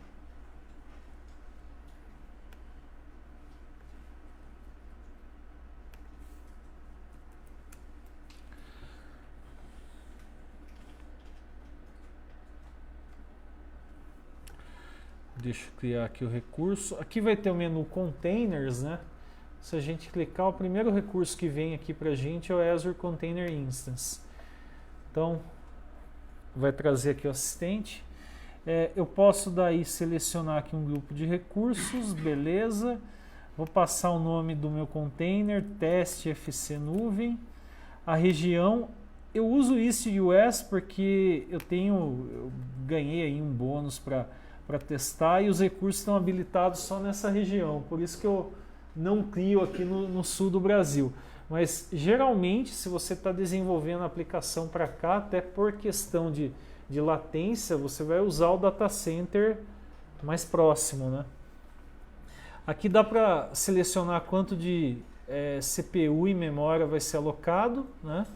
Deixa eu criar aqui o recurso. Aqui vai ter o menu Containers, né? Se a gente clicar, o primeiro recurso que vem aqui para a gente é o Azure Container Instance. Então, vai trazer aqui o assistente. Eu posso daí selecionar aqui um grupo de recursos, beleza. Vou passar o nome do meu container, teste FC nuvem. A região, eu uso East US porque eu ganhei aí um bônus para testar e os recursos estão habilitados só nessa região. Por isso que eu não crio aqui no sul do Brasil. Mas geralmente, se você está desenvolvendo a aplicação para cá, até por questão de latência, você vai usar o data center mais próximo, né? Aqui dá para selecionar quanto de CPU e memória vai ser alocado, né?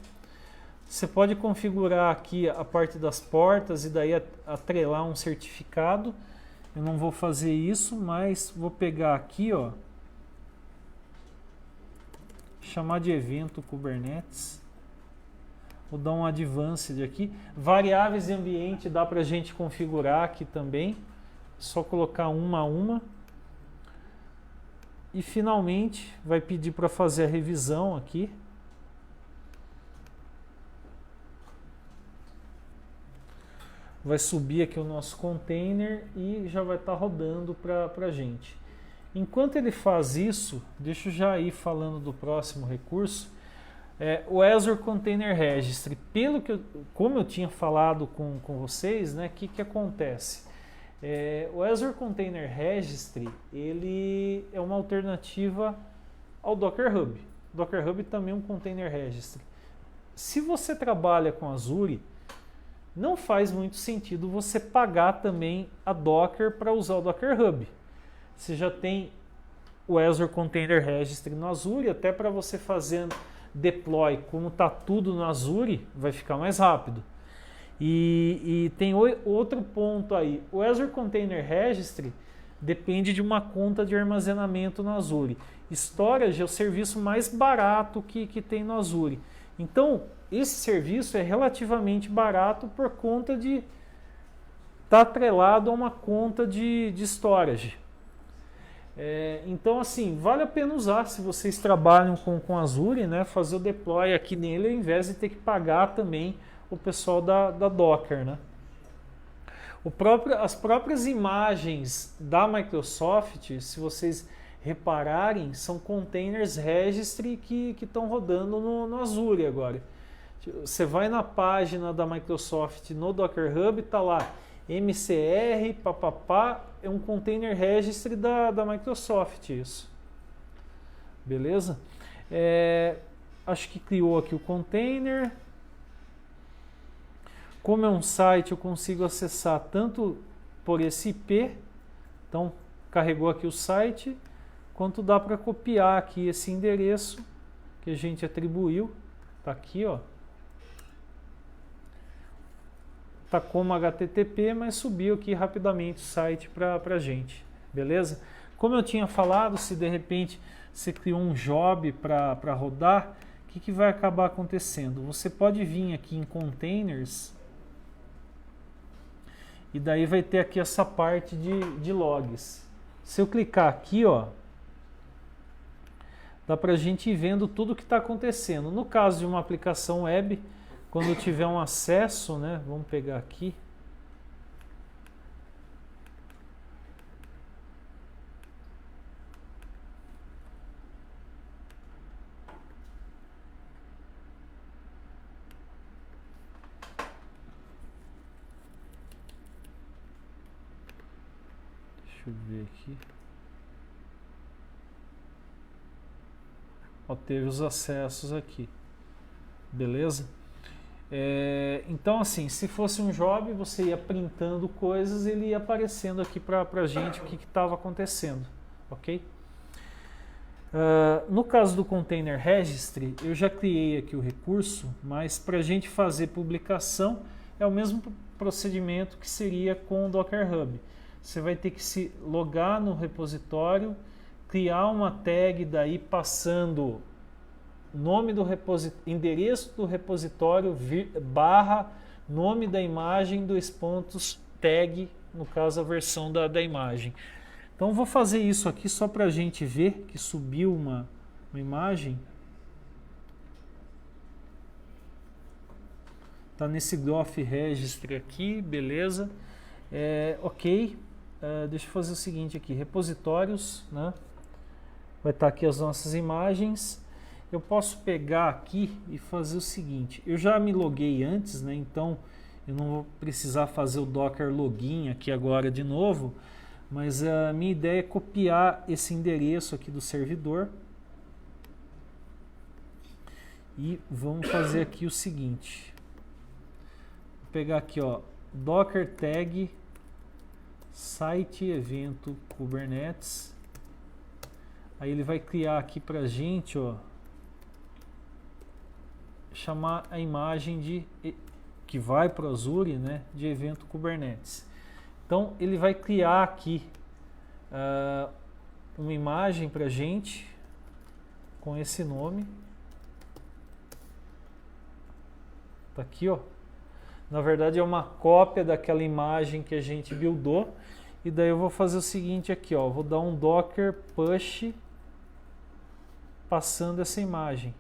Você pode configurar aqui a parte das portas e daí atrelar um certificado. Eu não vou fazer isso, mas vou pegar aqui, ó, chamar de evento Kubernetes. Vou dar um advanced aqui. Variáveis de ambiente dá para a gente configurar aqui também. Só colocar uma a uma. E finalmente vai pedir para fazer a revisão aqui. Vai subir aqui o nosso container e já vai estar rodando para a gente. Enquanto ele faz isso, deixa eu já ir falando do próximo recurso. O Azure Container Registry. Como eu tinha falado com vocês, né, que acontece? O Azure Container Registry, ele é uma alternativa ao Docker Hub. Docker Hub também é um Container Registry. Se você trabalha com Azure, não faz muito sentido você pagar também a Docker para usar o Docker Hub. Você já tem o Azure Container Registry no Azure, até para você fazer deploy, como está tudo no Azure, vai ficar mais rápido. E tem outro ponto aí. O Azure Container Registry depende de uma conta de armazenamento no Azure. Storage é o serviço mais barato que tem no Azure. Então, esse serviço é relativamente barato por conta de estar atrelado a uma conta de storage. Então, assim, vale a pena usar se vocês trabalham com Azure, né, fazer o deploy aqui nele, ao invés de ter que pagar também o pessoal da Docker, né? As próprias imagens da Microsoft, se vocês repararem, são containers registry que estão rodando no Azure agora. Você vai na página da Microsoft no Docker Hub, está lá MCR, papapá, é um container registry da Microsoft isso. Beleza? Acho que criou aqui o container. Como é um site, eu consigo acessar tanto por esse IP, então carregou aqui o site, quanto dá para copiar aqui esse endereço que a gente atribuiu, tá aqui, ó. Tá como HTTP, mas subiu aqui rapidamente o site para a gente, beleza? Como eu tinha falado, se de repente você criou um job para rodar, o que vai acabar acontecendo? Você pode vir aqui em containers e daí vai ter aqui essa parte de logs. Se eu clicar aqui, ó, dá para a gente ir vendo tudo que está acontecendo. No caso de uma aplicação web, quando eu tiver um acesso, né, vamos pegar aqui. Deixa eu ver aqui. Ó, teve os acessos aqui. Beleza? Então, assim, se fosse um job, você ia printando coisas, ele ia aparecendo aqui para a gente o que estava acontecendo. Ok? No caso do Container Registry, eu já criei aqui o recurso, mas para a gente fazer publicação é o mesmo procedimento que seria com o Docker Hub. Você vai ter que se logar no repositório, criar uma tag daí passando nome do endereço do repositório barra nome da imagem, 2 pontos, tag, no caso a versão da imagem. Então vou fazer isso aqui só para a gente ver que subiu uma imagem. Está nesse Graph Registry aqui, beleza. Ok. Deixa eu fazer o seguinte aqui, repositórios, né? Vou pegar aqui, vai estar aqui as nossas imagens. Eu posso pegar aqui e fazer o seguinte, eu já me loguei antes, né? Então eu não vou precisar fazer o Docker login aqui agora de novo, mas a minha ideia é copiar esse endereço aqui do servidor. E vamos fazer aqui o seguinte, vou pegar aqui, ó, Docker tag site evento Kubernetes. Aí ele vai criar aqui pra gente, ó, chamar a imagem de que vai para o Azure, né, de evento Kubernetes. Então ele vai criar aqui uma imagem pra gente com esse nome. Tá aqui, ó. Na verdade é uma cópia daquela imagem que a gente buildou. E daí eu vou fazer o seguinte aqui, ó. Vou dar um docker push passando essa imagem.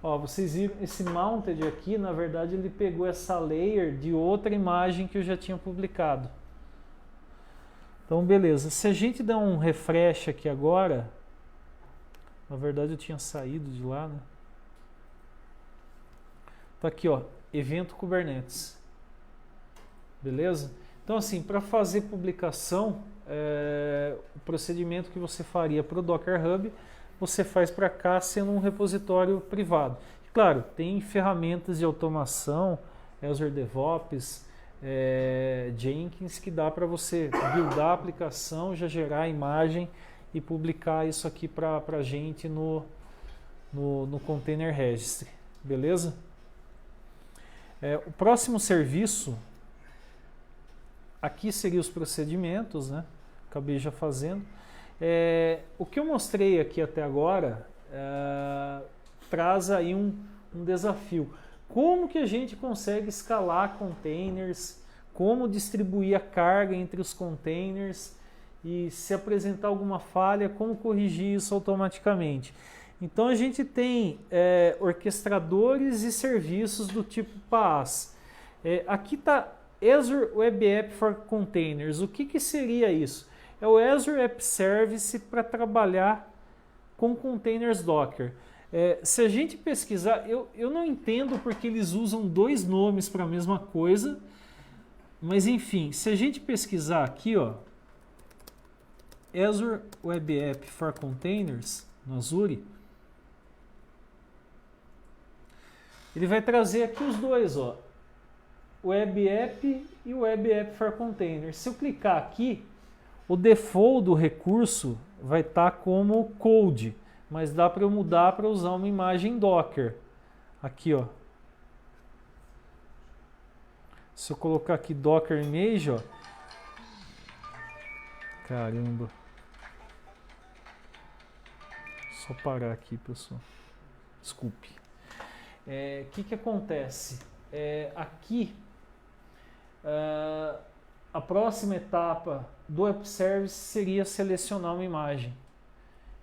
Ó, vocês viram esse mounted aqui, na verdade ele pegou essa layer de outra imagem que eu já tinha publicado. Então, beleza. Se a gente der um refresh aqui agora, na verdade eu tinha saído de lá, né? Tá aqui, ó, evento Kubernetes. Beleza? Então, assim, para fazer publicação, o procedimento que você faria para o Docker Hub, você faz para cá sendo um repositório privado. Claro, tem ferramentas de automação, Azure DevOps, Jenkins, que dá para você buildar a aplicação, já gerar a imagem e publicar isso aqui para a gente no Container Registry. Beleza? O próximo serviço, aqui seriam os procedimentos, né? Acabei já fazendo. O que eu mostrei aqui até agora traz aí um desafio. Como que a gente consegue escalar containers, como distribuir a carga entre os containers e se apresentar alguma falha, como corrigir isso automaticamente. Então a gente tem orquestradores e serviços do tipo PaaS. Aqui está Azure Web App for Containers. O que seria isso? É o Azure App Service para trabalhar com containers Docker. Se a gente pesquisar, eu não entendo porque eles usam dois nomes para a mesma coisa, mas enfim, se a gente pesquisar aqui, ó, Azure Web App for Containers, no Azure, ele vai trazer aqui os dois, ó, Web App e Web App for Containers. Se eu clicar aqui, o default do recurso vai estar como code, mas dá para eu mudar para usar uma imagem Docker. Aqui, ó. Se eu colocar aqui Docker Image, ó. Caramba. Só parar aqui, pessoal. Desculpe. Que acontece? Aqui, a próxima etapa do App Service seria selecionar uma imagem.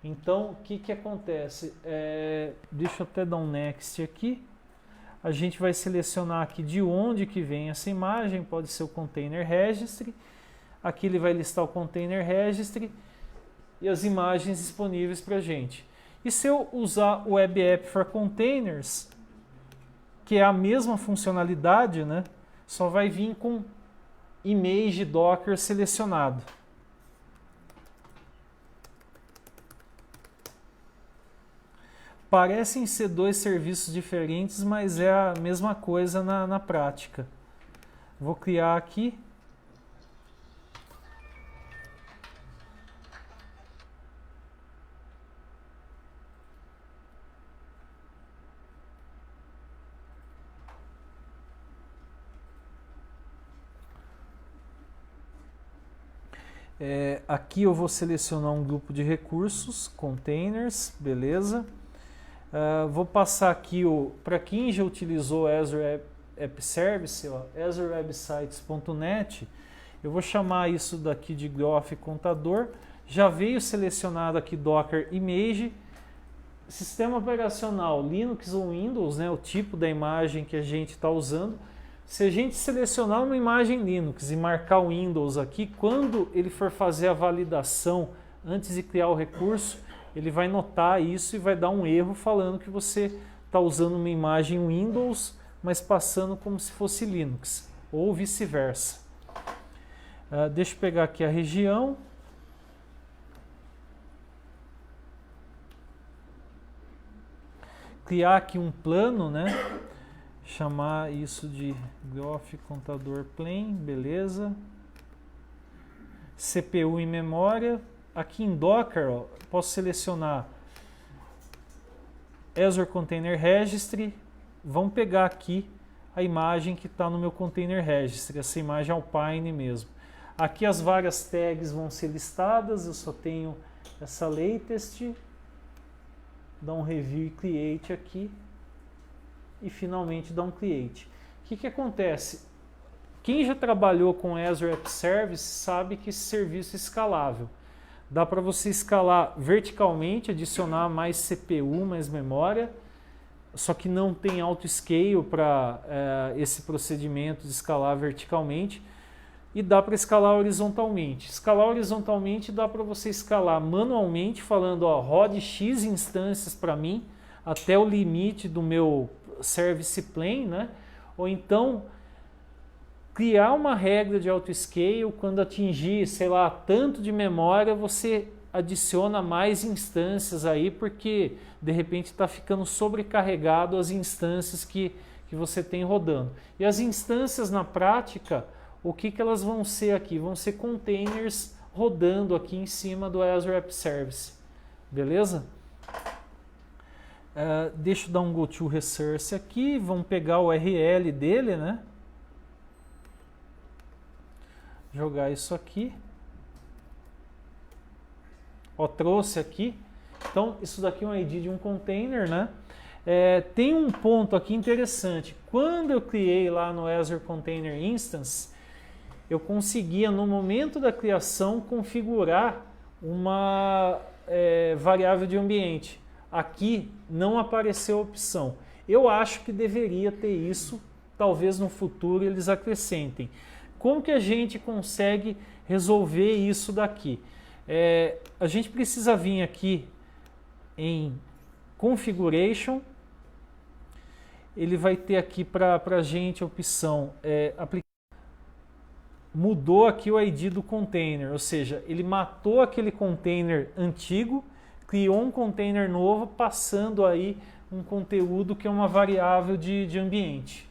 Então, o que acontece? Deixa eu até dar um next aqui. A gente vai selecionar aqui de onde que vem essa imagem, pode ser o Container Registry. Aqui ele vai listar o Container Registry e as imagens disponíveis para a gente. E se eu usar o Web App for Containers, que é a mesma funcionalidade, né? Só vai vir com image Docker selecionado. Parecem ser dois serviços diferentes, mas é a mesma coisa na prática. Vou criar aqui. Aqui eu vou selecionar um grupo de recursos, containers, beleza. Vou passar aqui para quem já utilizou Azure App Service, ó, azurewebsites.net, eu vou chamar isso daqui de graph contador. Já veio selecionado aqui Docker Image, sistema operacional Linux ou Windows, né, o tipo da imagem que a gente está usando. Se a gente selecionar uma imagem Linux e marcar o Windows aqui, quando ele for fazer a validação antes de criar o recurso, ele vai notar isso e vai dar um erro falando que você está usando uma imagem Windows, mas passando como se fosse Linux, ou vice-versa. Deixa eu pegar aqui a região. Criar aqui um plano, né? Chamar isso de Graph Contador Plane, beleza. CPU em memória. Aqui em Docker, ó, posso selecionar Azure Container Registry. Vamos pegar aqui a imagem que está no meu Container Registry, essa imagem Alpine mesmo. Aqui as várias tags vão ser listadas, eu só tenho essa latest. Dá um review e create aqui. E finalmente dá um create. O que acontece? Quem já trabalhou com Azure App Service sabe que esse serviço é escalável. Dá para você escalar verticalmente, adicionar mais CPU, mais memória, só que não tem auto-scale para esse procedimento de escalar verticalmente. E dá para escalar horizontalmente. Escalar horizontalmente dá para você escalar manualmente, falando, ó, rode X instâncias para mim, até o limite do meu service plane, né? Ou então criar uma regra de auto-scale, quando atingir, sei lá, tanto de memória, você adiciona mais instâncias aí, porque de repente está ficando sobrecarregado as instâncias que você tem rodando. E as instâncias na prática, o que elas vão ser aqui? Vão ser containers rodando aqui em cima do Azure App Service. Beleza? Deixa eu dar um go to resource aqui. Vamos pegar o URL dele, né? Jogar isso aqui. Ó, trouxe aqui. Então, isso daqui é um ID de um container, né? Tem um ponto aqui interessante. Quando eu criei lá no Azure Container Instance, eu conseguia, no momento da criação, configurar uma variável de ambiente. Aqui não apareceu a opção. Eu acho que deveria ter isso, talvez no futuro eles acrescentem. Como que a gente consegue resolver isso daqui? A gente precisa vir aqui em Configuration. Ele vai ter aqui para a gente a opção aplicar. Mudou aqui o ID do container, ou seja, ele matou aquele container antigo, criou um container novo, passando aí um conteúdo que é uma variável de ambiente,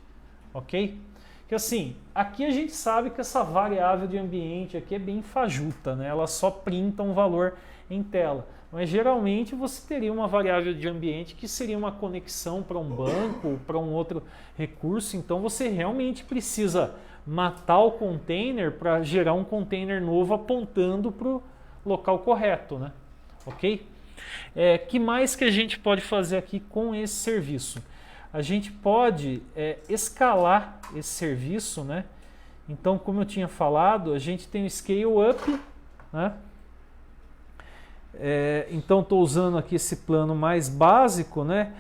ok? Que assim, aqui a gente sabe que essa variável de ambiente aqui é bem fajuta, né? Ela só printa um valor em tela, mas geralmente você teria uma variável de ambiente que seria uma conexão para um banco, para um outro recurso, então você realmente precisa matar o container para gerar um container novo apontando para o local correto, né? Ok? Que mais que a gente pode fazer aqui com esse serviço? A gente pode escalar esse serviço, né? Então, como eu tinha falado, a gente tem o Scale Up, né? Então, estou usando aqui esse plano mais básico, né?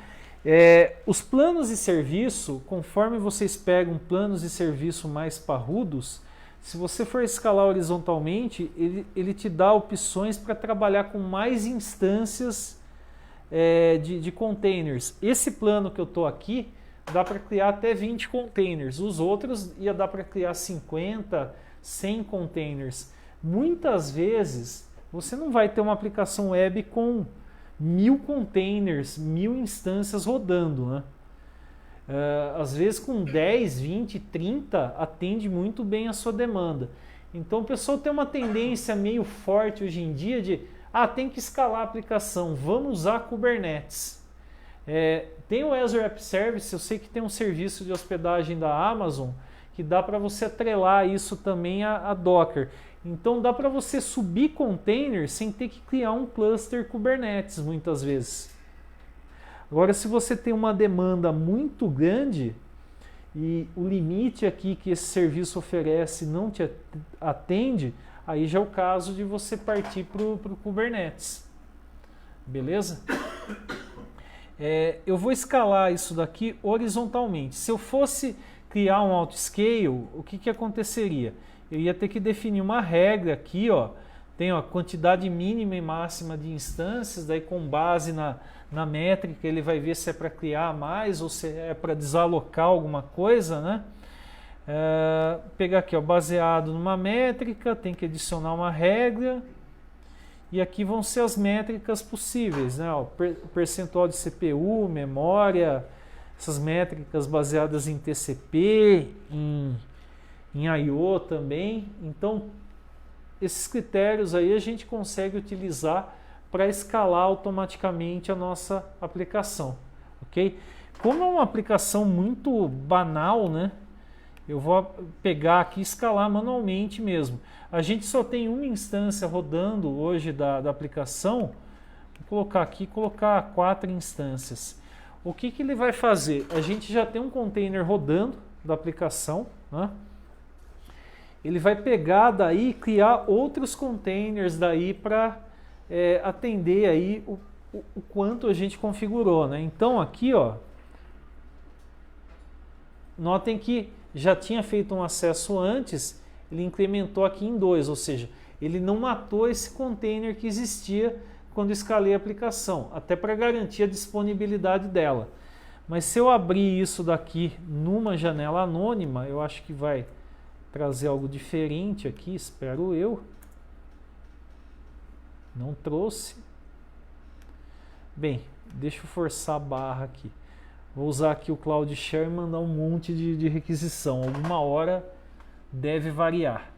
Os planos de serviço, conforme vocês pegam planos de serviço mais parrudos, se você for escalar horizontalmente, ele te dá opções para trabalhar com mais instâncias de containers. Esse plano que eu estou aqui, dá para criar até 20 containers. Os outros ia dar para criar 50, 100 containers. Muitas vezes, você não vai ter uma aplicação web com 1000 containers, 1000 instâncias rodando, né? Às vezes com 10, 20, 30 atende muito bem a sua demanda. Então o pessoal tem uma tendência meio forte hoje em dia de tem que escalar a aplicação, vamos usar Kubernetes. Tem o Azure App Service, eu sei que tem um serviço de hospedagem da Amazon que dá para você atrelar isso também a Docker. Então dá para você subir containers sem ter que criar um cluster Kubernetes muitas vezes. Agora, se você tem uma demanda muito grande e o limite aqui que esse serviço oferece não te atende, aí já é o caso de você partir para o Kubernetes. Beleza? eu vou escalar isso daqui horizontalmente. Se eu fosse criar um autoscale, o que aconteceria? Eu ia ter que definir uma regra aqui, ó. Tem a quantidade mínima e máxima de instâncias, daí com base na métrica ele vai ver se é para criar mais ou se é para desalocar alguma coisa, né? Pegar aqui, ó, baseado numa métrica, tem que adicionar uma regra. E aqui vão ser as métricas possíveis, né? O percentual de CPU, memória, essas métricas baseadas em TCP, em I/O também. Então, esses critérios aí a gente consegue utilizar para escalar automaticamente a nossa aplicação, ok? Como é uma aplicação muito banal, né? Eu vou pegar aqui e escalar manualmente mesmo. A gente só tem uma instância rodando hoje da aplicação. Vou colocar aqui, colocar 4 instâncias. O que ele vai fazer? A gente já tem um container rodando da aplicação, né? Ele vai pegar daí e criar outros containers daí para atender aí o quanto a gente configurou, né? Então aqui, ó, notem que já tinha feito um acesso antes, ele incrementou aqui em 2, ou seja, ele não matou esse container que existia quando escalei a aplicação, até para garantir a disponibilidade dela. Mas se eu abrir isso daqui numa janela anônima, eu acho que vai trazer algo diferente aqui, espero eu. Não trouxe. Bem, deixa eu forçar a barra aqui. Vou usar aqui o Cloud Share e mandar um monte de requisição. Alguma hora deve variar.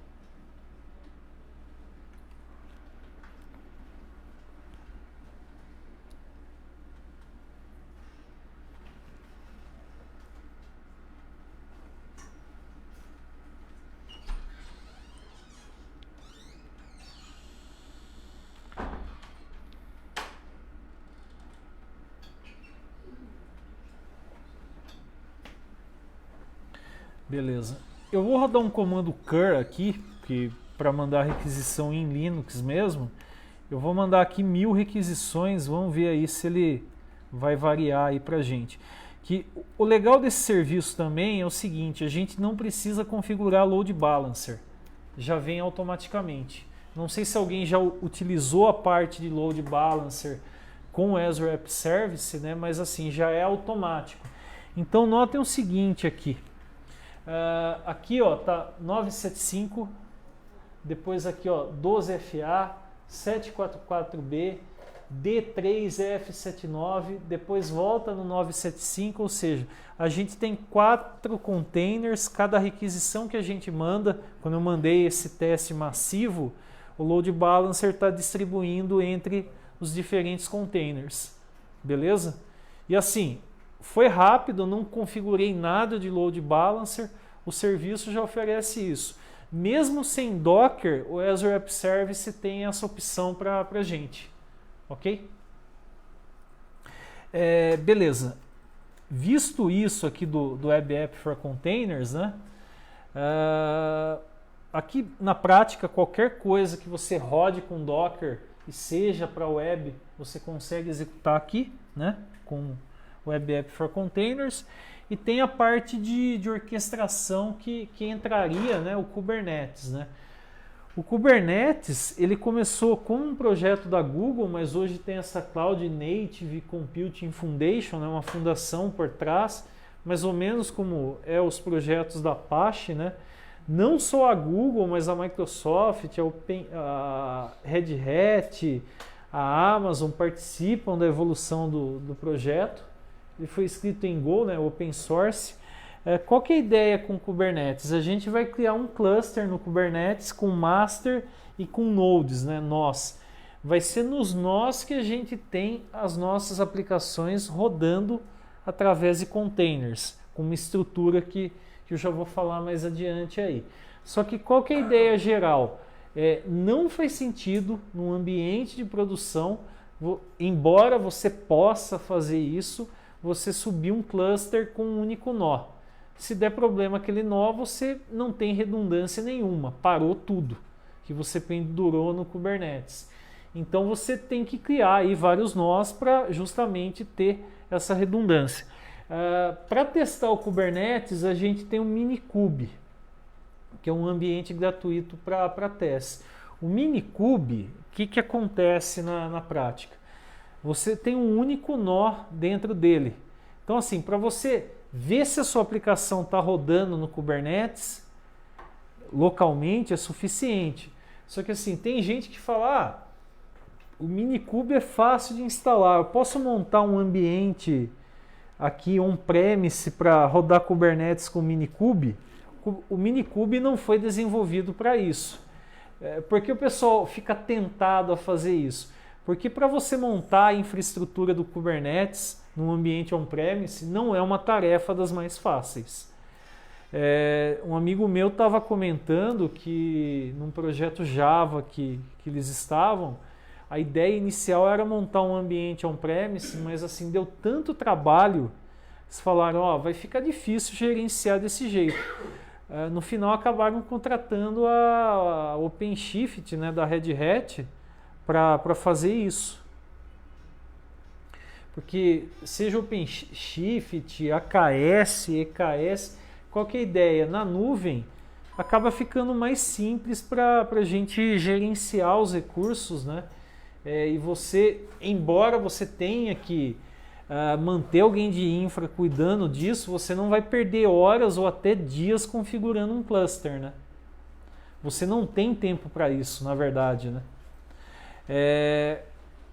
Beleza. Eu vou rodar um comando cur aqui, para mandar requisição em Linux mesmo. Eu vou mandar aqui 1000 requisições, vamos ver aí se ele vai variar aí pra gente. Que o legal desse serviço também é o seguinte, a gente não precisa configurar load balancer, já vem automaticamente. Não sei se alguém já utilizou a parte de load balancer com o Azure App Service, né? Mas assim, já é automático. Então notem o seguinte aqui. Aqui ó, tá 975, depois aqui ó 12FA, 744B, D3F79, depois volta no 975, ou seja, a gente tem 4 containers, cada requisição que a gente manda, quando eu mandei esse teste massivo, o load balancer está distribuindo entre os diferentes containers, beleza? E assim, foi rápido, não configurei nada de load balancer, o serviço já oferece isso. Mesmo sem Docker, o Azure App Service tem essa opção para a gente, ok? Beleza. Visto isso aqui do Web App for Containers, né? Aqui na prática, qualquer coisa que você rode com Docker e seja para web, você consegue executar aqui, né? Com Web App for Containers, e tem a parte de orquestração que entraria, né, o Kubernetes, né? O Kubernetes, ele começou com um projeto da Google, mas hoje tem essa Cloud Native Computing Foundation, né, uma fundação por trás, mais ou menos como os projetos da Apache, né? Não só a Google, mas a Microsoft, a Red Hat, a Amazon participam da evolução do projeto. Ele foi escrito em Go, né, open source. Qual que é a ideia com Kubernetes? A gente vai criar um cluster no Kubernetes com master e com nodes, né, nós. Vai ser nos nós que a gente tem as nossas aplicações rodando através de containers, com uma estrutura que eu já vou falar mais adiante aí. Só que qual que é a ideia geral? Não faz sentido num ambiente de produção, embora você possa fazer isso, você subir um cluster com um único nó. Se der problema aquele nó, você não tem redundância nenhuma, parou tudo que você pendurou no Kubernetes. Então você tem que criar aí vários nós para justamente ter essa redundância. Para testar o Kubernetes, a gente tem o Minikube, que é um ambiente gratuito para teste. O Minikube, o que acontece na prática? Você tem um único nó dentro dele. Então, assim, para você ver se a sua aplicação está rodando no Kubernetes, localmente é suficiente. Só que assim, tem gente que fala, o Minikube é fácil de instalar, eu posso montar um ambiente aqui on-premise para rodar Kubernetes com o Minikube? O Minikube não foi desenvolvido para isso. Por que o pessoal fica tentado a fazer isso? Porque para você montar a infraestrutura do Kubernetes num ambiente on-premise não é uma tarefa das mais fáceis. Um amigo meu estava comentando que num projeto Java que eles estavam, a ideia inicial era montar um ambiente on-premise, mas assim, deu tanto trabalho, eles falaram, vai ficar difícil gerenciar desse jeito. No final acabaram contratando a OpenShift, né, da Red Hat para fazer isso. Porque seja OpenShift, AKS, EKS, qual que é a ideia? Na nuvem acaba ficando mais simples para a gente gerenciar os recursos, né? E você, embora você tenha que manter alguém de infra cuidando disso, você não vai perder horas ou até dias configurando um cluster, né? Você não tem tempo para isso, na verdade, né?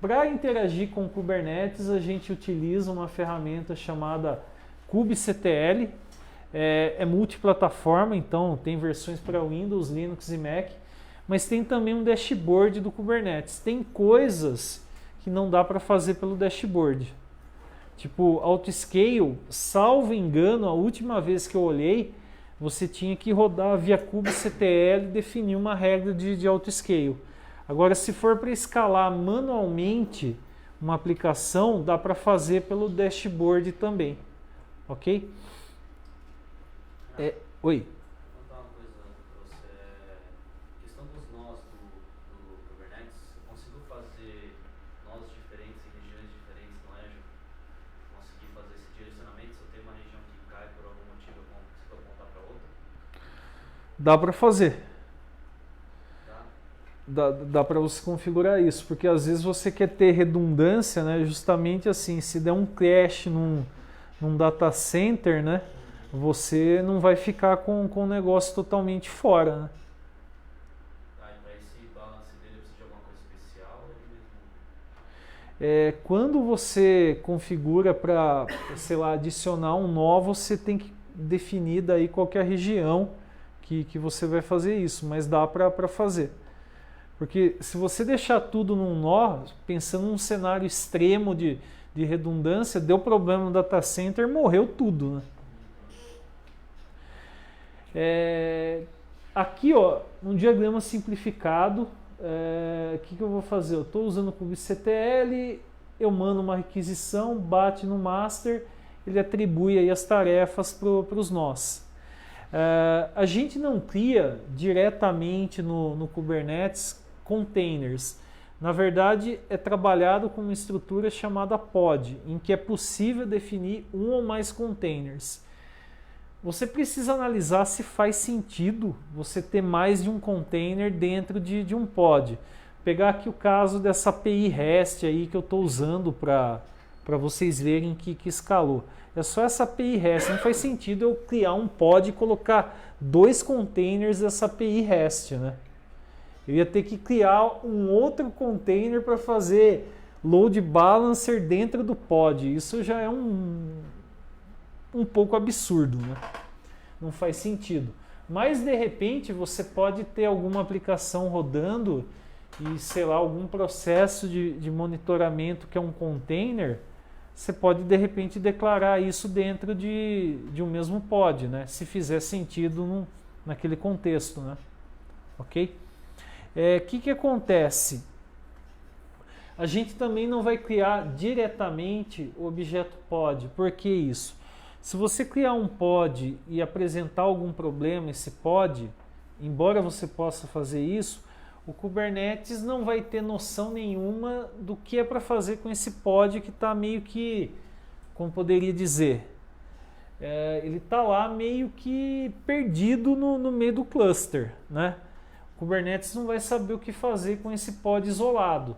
Para interagir com o Kubernetes, a gente utiliza uma ferramenta chamada kubectl. É multiplataforma, então tem versões para Windows, Linux e Mac, mas tem também um dashboard do Kubernetes. Tem coisas que não dá para fazer pelo dashboard. Tipo, Autoscale, salvo engano, a última vez que eu olhei, você tinha que rodar via kubectl e definir uma regra de Autoscale. Agora, se for para escalar manualmente uma aplicação, dá para fazer pelo dashboard também, ok? Oi. Vou contar uma coisa para você. A questão dos nós do Kubernetes, eu consigo fazer nós diferentes em regiões diferentes no Azure? Conseguir fazer esse direcionamento? Se eu tenho uma região que cai por algum motivo, eu consigo apontar para outra? Dá para fazer. Dá para você configurar isso, porque às vezes você quer ter redundância, né? Justamente assim, se der um crash num data center, né? Você não vai ficar com o negócio totalmente fora, né? E para esse balance dele precisa de alguma coisa especial? Ou ele mesmo? Quando você configura para, sei lá, adicionar um nó, você tem que definir daí qual que é a região que você vai fazer isso, mas dá para fazer. Porque se você deixar tudo num nó, pensando num cenário extremo de redundância, deu problema no data center, morreu tudo, né? Aqui, ó, um diagrama simplificado, o que eu vou fazer? Eu estou usando o kubectl, eu mando uma requisição, bate no master, ele atribui aí as tarefas para os nós. A gente não cria diretamente no Kubernetes containers. Na verdade, é trabalhado com uma estrutura chamada pod, em que é possível definir um ou mais containers. Você precisa analisar se faz sentido você ter mais de um container dentro de um pod. Pegar aqui o caso dessa API REST aí que eu estou usando para vocês verem que escalou. É só essa API REST, não faz sentido eu criar um pod e colocar 2 containers dessa API REST, né? Eu ia ter que criar um outro container para fazer load balancer dentro do pod. Isso já é um pouco absurdo, né? Não faz sentido. Mas de repente você pode ter alguma aplicação rodando e, sei lá, algum processo de monitoramento que é um container, você pode de repente declarar isso dentro de um mesmo pod, né? Se fizer sentido naquele contexto, né? Ok? Que acontece? A gente também não vai criar diretamente o objeto pod. Por que isso? Se você criar um pod e apresentar algum problema esse pod, embora você possa fazer isso, o Kubernetes não vai ter noção nenhuma do que é para fazer com esse pod que está meio que como poderia dizer, ele está lá meio que perdido no meio do cluster, né? O Kubernetes não vai saber o que fazer com esse pod isolado.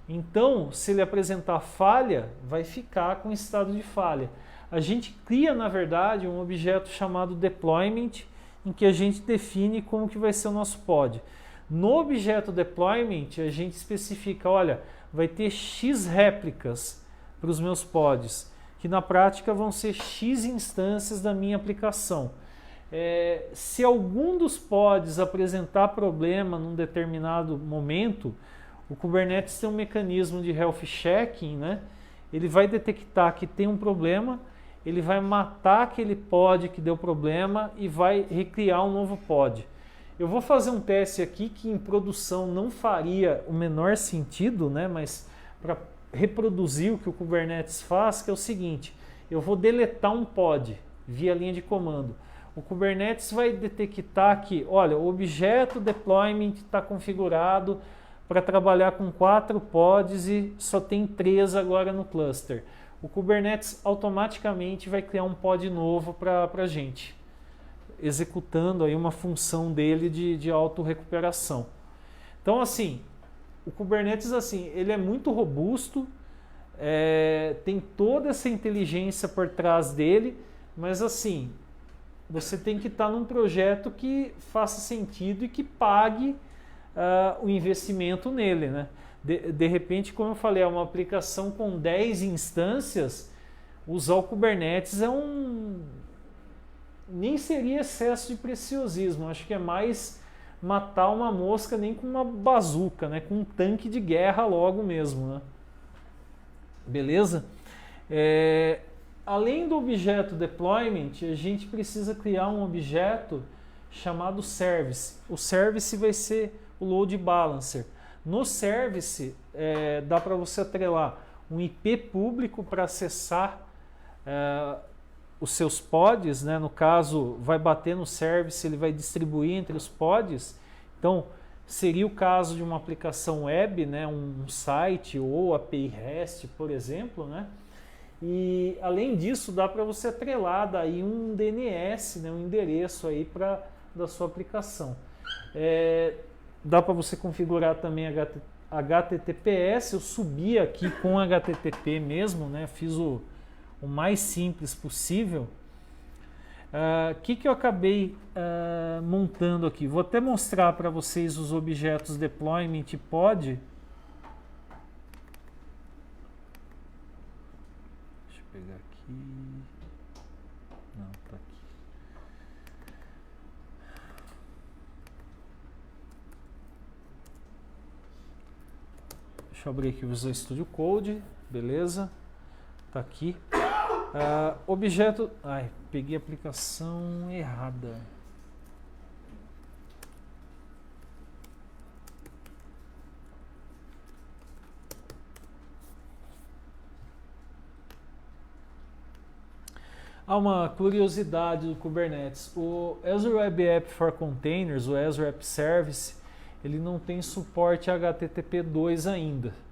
Então, se ele apresentar falha, vai ficar com estado de falha. A gente cria, na verdade, um objeto chamado deployment, em que a gente define como que vai ser o nosso pod. No objeto deployment, a gente especifica, olha, vai ter X réplicas para os meus pods, que na prática vão ser X instâncias da minha aplicação. Se algum dos pods apresentar problema num determinado momento, o Kubernetes tem um mecanismo de health checking, né? Ele vai detectar que tem um problema, ele vai matar aquele pod que deu problema e vai recriar um novo pod. Eu vou fazer um teste aqui que em produção não faria o menor sentido, né? Mas para reproduzir o que o Kubernetes faz, que é o seguinte: eu vou deletar um pod via linha de comando. O Kubernetes vai detectar que, olha, o objeto deployment está configurado para trabalhar com 4 pods e só tem 3 agora no cluster. O Kubernetes automaticamente vai criar um pod novo para a gente, executando aí uma função dele de auto-recuperação. Então, assim, o Kubernetes, assim, ele é muito robusto, tem toda essa inteligência por trás dele, mas, assim, você tem que estar num projeto que faça sentido e que pague o investimento nele, né? De repente, como eu falei, é uma aplicação com 10 instâncias, usar o Kubernetes nem seria excesso de preciosismo, acho que é mais matar uma mosca nem com uma bazuca, né? Com um tanque de guerra logo mesmo, né? Beleza? Além do objeto deployment, a gente precisa criar um objeto chamado service. O service vai ser o load balancer. No service, dá para você atrelar um IP público para acessar os seus pods, né? No caso, vai bater no service, ele vai distribuir entre os pods. Então, seria o caso de uma aplicação web, né? Um site ou API REST, por exemplo, né? E além disso, dá para você atrelar daí um DNS, né? Um endereço aí da sua aplicação. Dá para você configurar também HTTPS. Eu subi aqui com HTTP mesmo, né? Fiz o mais simples possível. Que eu acabei montando aqui? Vou até mostrar para vocês os objetos deployment pod. Deixa eu pegar aqui. Não, tá aqui. Deixa eu abrir aqui o Visual Studio Code, beleza? Tá aqui. Objeto... Ai, peguei a aplicação errada. Há uma curiosidade do Kubernetes. O Azure Web App for Containers, o Azure App Service, ele não tem suporte a HTTP2 ainda.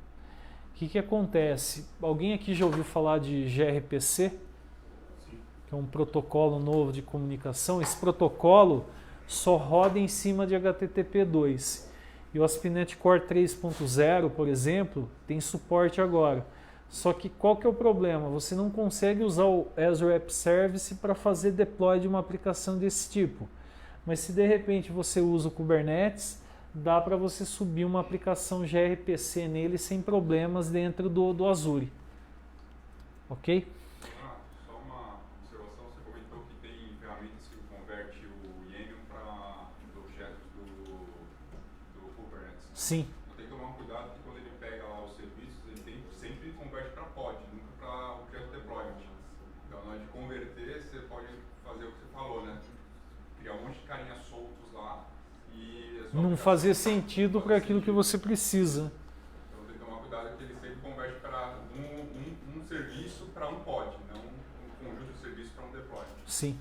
O que acontece? Alguém aqui já ouviu falar de gRPC? Sim. Que é um protocolo novo de comunicação. Esse protocolo só roda em cima de HTTP2. E o ASP.NET Core 3.0, por exemplo, tem suporte agora. Só que qual que é o problema? Você não consegue usar o Azure App Service para fazer deploy de uma aplicação desse tipo. Mas se de repente você usa o Kubernetes, dá para você subir uma aplicação gRPC nele sem problemas dentro do Azure. Ok? Só uma observação, você comentou que tem ferramentas que converte o YAML para objetos do Kubernetes. Sim. Tem que tomar cuidado que quando ele pega lá os serviços, ele sempre converte para pod, nunca para objeto deployment. Então, na hora de converter, você pode fazer o que você falou, né? Criar um monte de carinhas soltos lá. Não fazer sentido para aquilo que você precisa. Então tem que tomar cuidado que ele sempre converte para um serviço para um pod, não um conjunto de serviços para um deploy. Sim.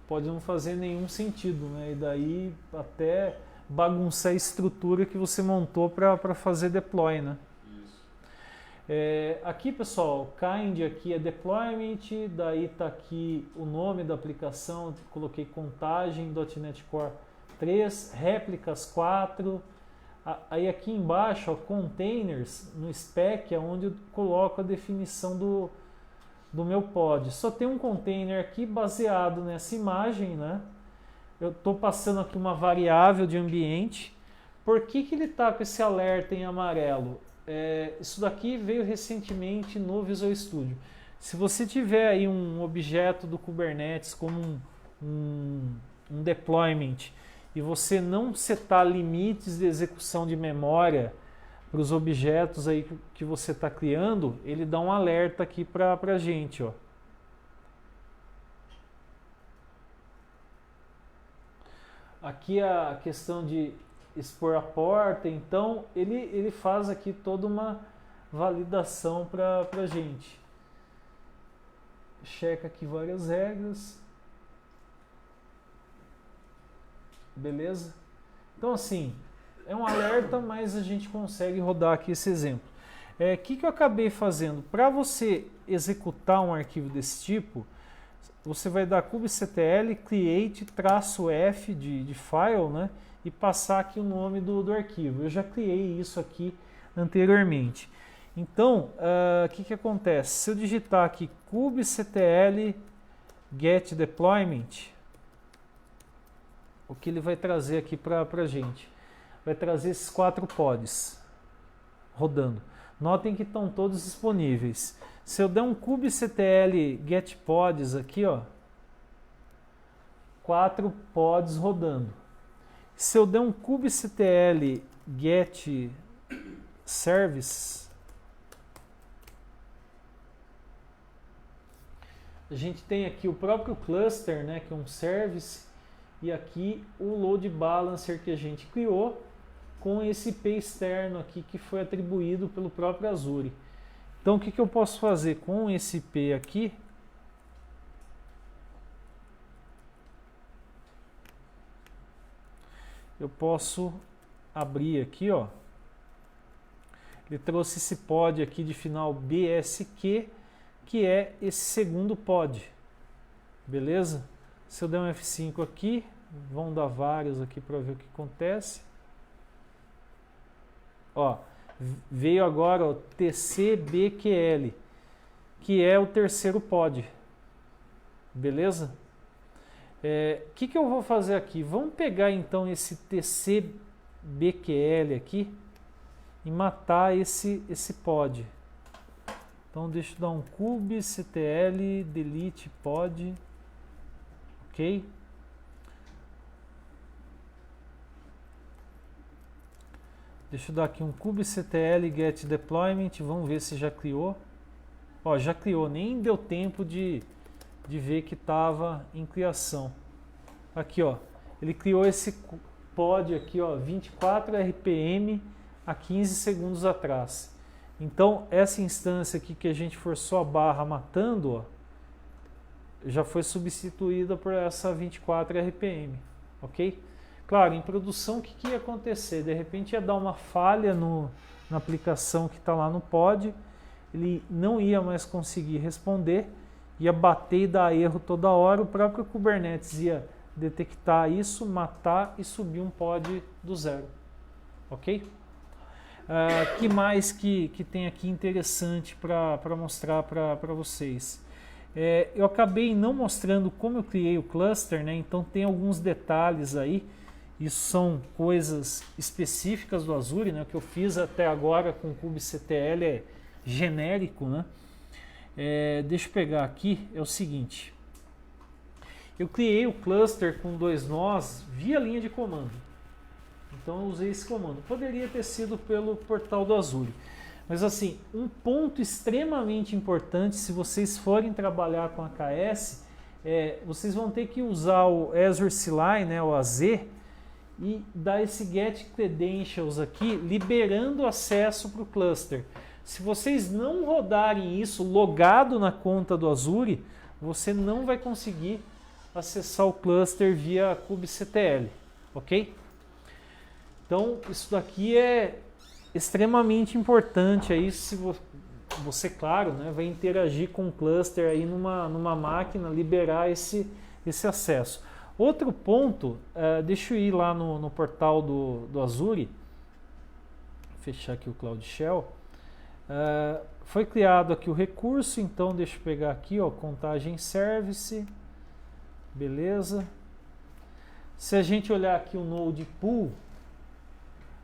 Pode não fazer nenhum sentido, né? E daí até bagunçar a estrutura que você montou para fazer deploy, né? Isso. Aqui, pessoal, kind aqui é deployment, daí está aqui o nome da aplicação, coloquei contagem, .NET Core 3, réplicas 4, aí aqui embaixo, ó, containers, no spec é onde eu coloco a definição do meu pod. Só tem um container aqui baseado nessa imagem, né? Eu estou passando aqui uma variável de ambiente. Por que ele está com esse alerta em amarelo? Isso daqui veio recentemente no Visual Studio. Se você tiver aí um objeto do Kubernetes como um deployment e você não setar limites de execução de memória para os objetos aí que você está criando, ele dá um alerta aqui para a gente, ó. Aqui a questão de expor a porta, então ele faz aqui toda uma validação para a gente. Checa aqui várias regras. Beleza? Então assim, é um alerta, mas a gente consegue rodar aqui esse exemplo. O que eu acabei fazendo? Para você executar um arquivo desse tipo, você vai dar kubectl create -f de file, né? E passar aqui o nome do arquivo. Eu já criei isso aqui anteriormente. Então, o que acontece? Se eu digitar aqui kubectl get deployment, o que ele vai trazer aqui para a gente? Vai trazer esses 4 pods rodando. Notem que estão todos disponíveis. Se eu der um kubectl get pods aqui, ó, 4 pods rodando. Se eu der um kubectl get service, a gente tem aqui o próprio cluster, né, que é um service, e aqui o load balancer que a gente criou com esse IP externo aqui que foi atribuído pelo próprio Azure. Então o que eu posso fazer com esse IP aqui? Eu posso abrir aqui, ó. Ele trouxe esse pod aqui de final BSQ, que é esse segundo pod. Beleza? Se eu der um F5 aqui, vão dar vários aqui para ver o que acontece. Ó, veio agora o TCBQL, que é o terceiro pod. Beleza? Que eu vou fazer aqui? Vamos pegar então esse TCBQL aqui e matar esse pod. Então deixa eu dar um kubectl delete pod, ok? Deixa eu dar aqui um kubectl get deployment, vamos ver se já criou. Ó, já criou, nem deu tempo de ver que estava em criação. Aqui, ó, ele criou esse pod aqui, ó, 24 RPM há 15 segundos atrás. Então, essa instância aqui que a gente forçou a barra matando, ó, já foi substituída por essa 24 RPM, ok? Claro, em produção o que ia acontecer? De repente ia dar uma falha na aplicação que está lá no pod, ele não ia mais conseguir responder, ia bater e dar erro toda hora, o próprio Kubernetes ia detectar isso, matar e subir um pod do zero, ok? Que mais que tem aqui interessante para mostrar para vocês? Eu acabei não mostrando como eu criei o cluster, né? Então tem alguns detalhes aí. Isso são coisas específicas do Azure, né? O que eu fiz até agora com o kubectl é genérico, né? Deixa eu pegar aqui, é o seguinte. Eu criei o cluster com 2 nós via linha de comando. Então eu usei esse comando. Poderia ter sido pelo portal do Azure. Mas assim, um ponto extremamente importante, se vocês forem trabalhar com AKS, vocês vão ter que usar o Azure CLI, né, o AZ, e dar esse get credentials aqui, liberando acesso para o cluster. Se vocês não rodarem isso logado na conta do Azure, você não vai conseguir acessar o cluster via kubectl, ok? Então isso daqui é extremamente importante aí, você, claro, né, vai interagir com o cluster aí numa máquina, liberar esse acesso. Outro ponto, deixa eu ir lá no portal do Azure, fechar aqui o Cloud Shell. Foi criado aqui o recurso, então deixa eu pegar aqui, ó, contagem service, beleza. Se a gente olhar aqui o Node Pool,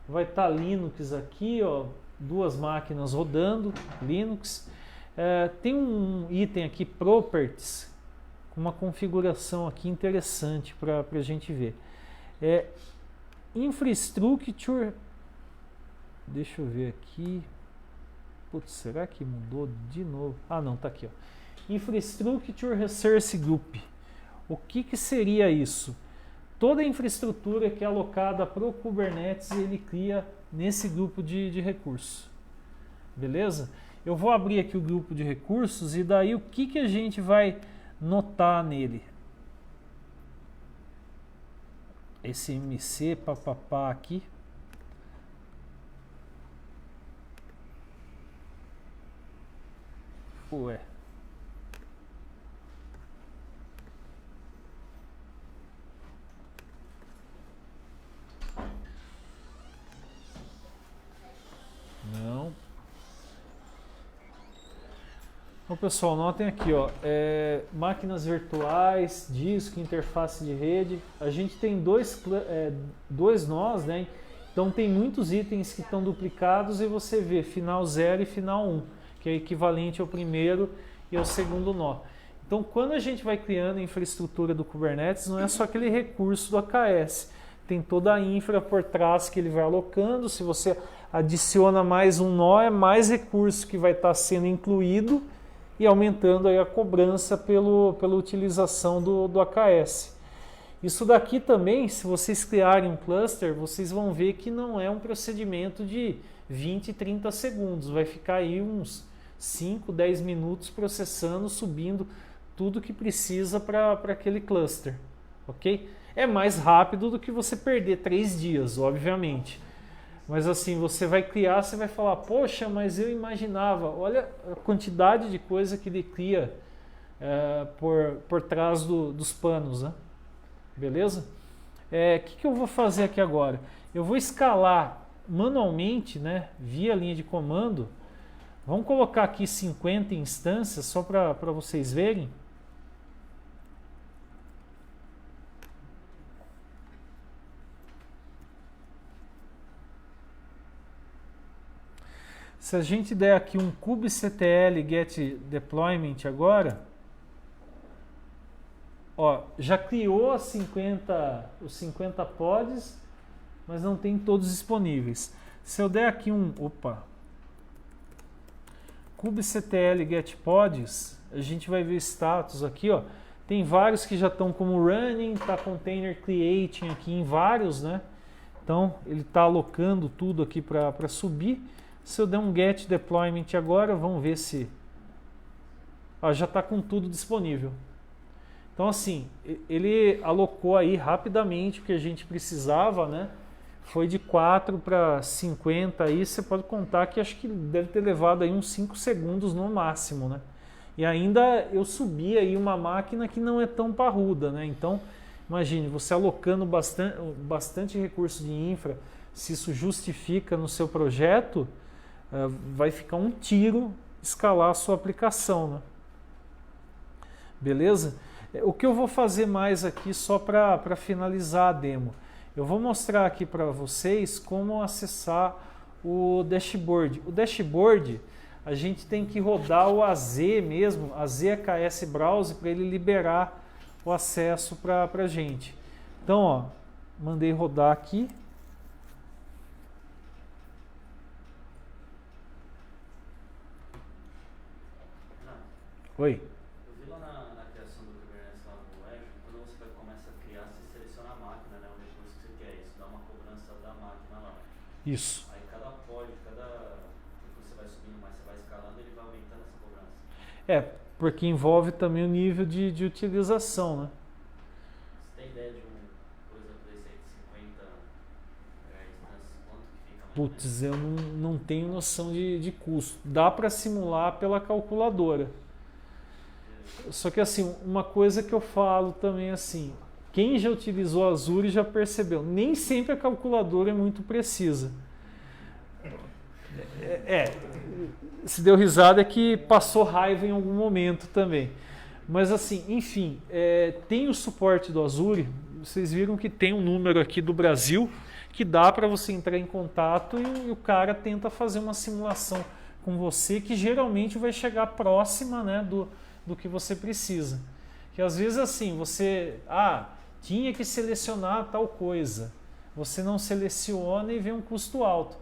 vai estar Linux aqui, ó, 2 máquinas rodando, Linux. Tem um item aqui, Properties, com uma configuração aqui interessante para a gente ver. Infrastructure, deixa eu ver aqui. Putz, será que mudou de novo? Ah, não, tá aqui, ó. Infrastructure Resource Group. O que seria isso? Toda a infraestrutura que é alocada para o Kubernetes, ele cria nesse grupo de recursos. Beleza? Eu vou abrir aqui o grupo de recursos e daí o que a gente vai notar nele? Esse MC papapá aqui. Ué. Não. Bom, pessoal, notem aqui, ó, máquinas virtuais, disco, interface de rede. A gente tem dois nós, né? Então tem muitos itens que estão duplicados e você vê final 0 e final 1, que é equivalente ao primeiro e ao segundo nó. Então, quando a gente vai criando a infraestrutura do Kubernetes, não é só aquele recurso do AKS. Tem toda a infra por trás que ele vai alocando. Se você adiciona mais um nó, é mais recurso que vai estar sendo incluído e aumentando aí a cobrança pela utilização do AKS. Isso daqui também, se vocês criarem um cluster, vocês vão ver que não é um procedimento de 20, 30 segundos. Vai ficar aí uns 5, 10 minutos processando, subindo tudo que precisa para aquele cluster, ok? É mais rápido do que você perder 3 dias, obviamente. Mas assim, você vai criar, você vai falar, poxa, mas eu imaginava, olha a quantidade de coisa que ele cria por trás dos panos, né? Beleza? O que eu vou fazer aqui agora? Eu vou escalar manualmente, né, via linha de comando. Vamos colocar aqui 50 instâncias, só para vocês verem. Se a gente der aqui um kubectl get deployment agora, ó, já criou os 50 pods, mas não tem todos disponíveis. Se eu der aqui kubectl get pods, a gente vai ver o status aqui, ó. Tem vários que já estão como running, tá container creating aqui em vários, né? Então ele está alocando tudo aqui para subir. Se eu der um get deployment agora, vamos ver se já está com tudo disponível. Então assim, ele alocou aí rapidamente o que a gente precisava, né? Foi de 4 para 50 aí, você pode contar que acho que deve ter levado aí uns 5 segundos no máximo, né? E ainda eu subi aí uma máquina que não é tão parruda, né? Então, imagine, você alocando bastante recurso de infra, se isso justifica no seu projeto, vai ficar um tiro escalar a sua aplicação, né? Beleza? O que eu vou fazer mais aqui só para finalizar a demo? Eu vou mostrar aqui para vocês como acessar o dashboard. O dashboard, a gente tem que rodar o AZ mesmo, AZKS Browse, para ele liberar o acesso para a gente. Então, ó, mandei rodar aqui. Oi. Eu vi lá na criação do Kubernetes lá no Azure, quando você começa a criar, você seleciona a máquina, né, o recurso que você quer, isso dá uma cobrança da máquina lá. Isso. Aí cada pod, você vai subindo mais, você vai escalando, ele vai aumentando essa cobrança. Porque envolve também o nível de utilização, né? Você tem ideia de por exemplo, desse aí de 50 instâncias, quanto que fica Putz, eu não tenho noção de custo. Dá para simular pela calculadora. Só que assim, uma coisa que eu falo também assim, quem já utilizou a Azure já percebeu, nem sempre a calculadora é muito precisa. Se deu risada é que passou raiva em algum momento também. Mas assim, enfim, tem o suporte do Azure, vocês viram que tem um número aqui do Brasil que dá para você entrar em contato e o cara tenta fazer uma simulação com você que geralmente vai chegar próxima, né, do que você precisa. Que às vezes assim, você tinha que selecionar tal coisa, você não seleciona e vê um custo alto.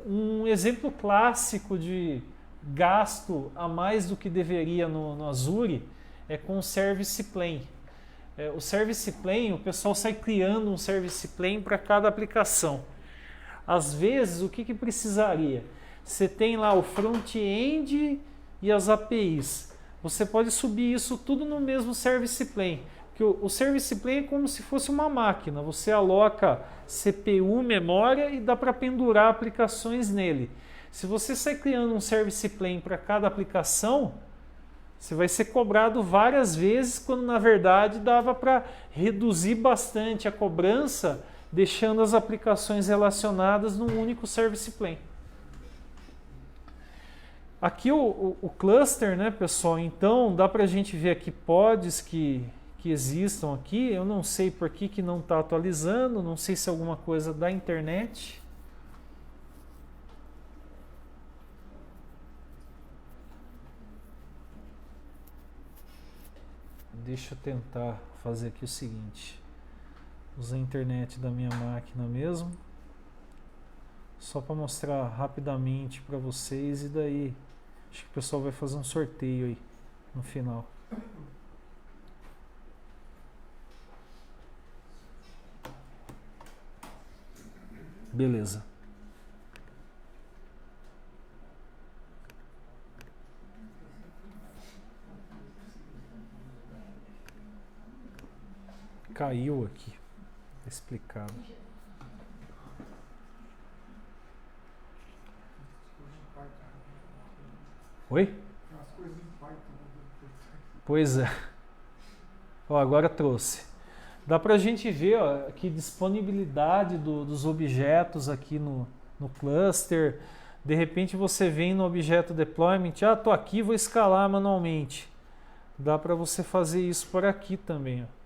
Um exemplo clássico de gasto a mais do que deveria no Azure é com o Service Plane. O Service Plane, o pessoal sai criando um Service Plane para cada aplicação. Às vezes, o que precisaria? Você tem lá o front-end e as APIs. Você pode subir isso tudo no mesmo Service Plane. Porque o Service Plane é como se fosse uma máquina. Você aloca CPU, memória e dá para pendurar aplicações nele. Se você sai criando um Service Plane para cada aplicação, você vai ser cobrado várias vezes, quando na verdade dava para reduzir bastante a cobrança, deixando as aplicações relacionadas num único Service Plane. Aqui o cluster, né, pessoal? Então dá para a gente ver aqui pods que existam aqui. Eu não sei por que não está atualizando, não sei se é alguma coisa da internet. Deixa eu tentar fazer aqui o seguinte. Usar a internet da minha máquina mesmo. Só para mostrar rapidamente para vocês e daí acho que o pessoal vai fazer um sorteio aí no final. Beleza. Caiu aqui. Explicado. Oi? Pois é. Ó, agora trouxe. Dá pra gente ver aqui disponibilidade dos objetos aqui no cluster. De repente você vem no objeto deployment, tô aqui, vou escalar manualmente. Dá para você fazer isso por aqui também, ó.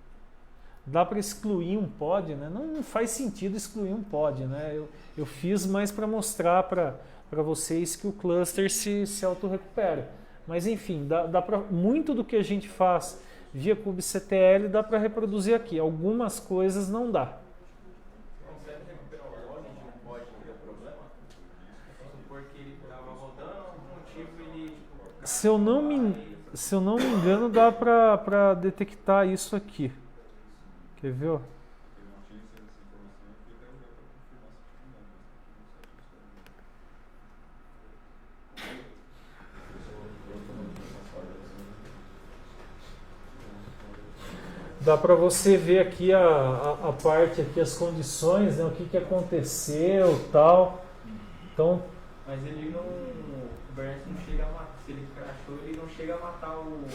Dá para excluir um pod, né? Não faz sentido excluir um pod, né? Eu fiz mais para mostrar para vocês que o cluster se auto-recupera. Mas enfim, dá pra, muito do que a gente faz via kubectl dá para reproduzir aqui. Algumas coisas não dá. Consegue recuperar o log de um pod que deu problema? Porque ele estava rodando, algum motivo ele... Se eu não me engano, dá para detectar isso aqui. Quer ver? Ó? Dá para você ver aqui a parte aqui, as condições, né? O que aconteceu, tal. Então, mas ele não, o Kubernetes não chega a matar, se ele crashou, ele não chega a matar o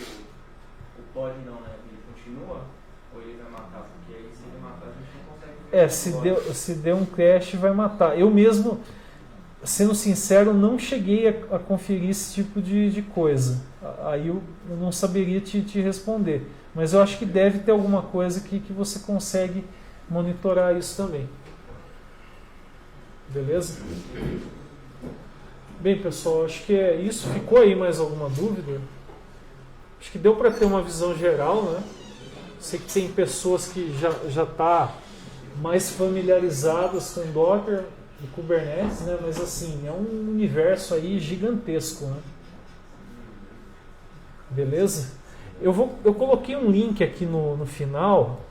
pod não, né? Ele continua ou ele vai matar? Porque aí se ele matar a gente não consegue ver. Se der um crash vai matar. Eu mesmo, sendo sincero, não cheguei a conferir esse tipo de coisa. Aí eu não saberia te responder. Mas eu acho que deve ter alguma coisa que você consegue monitorar isso também. Beleza? Bem, pessoal, acho que é isso. Ficou aí mais alguma dúvida? Acho que deu para ter uma visão geral, né? Sei que tem pessoas que já tá mais familiarizadas com Docker e Kubernetes, né? Mas assim, é um universo aí gigantesco, né? Beleza? Eu coloquei um link aqui no final.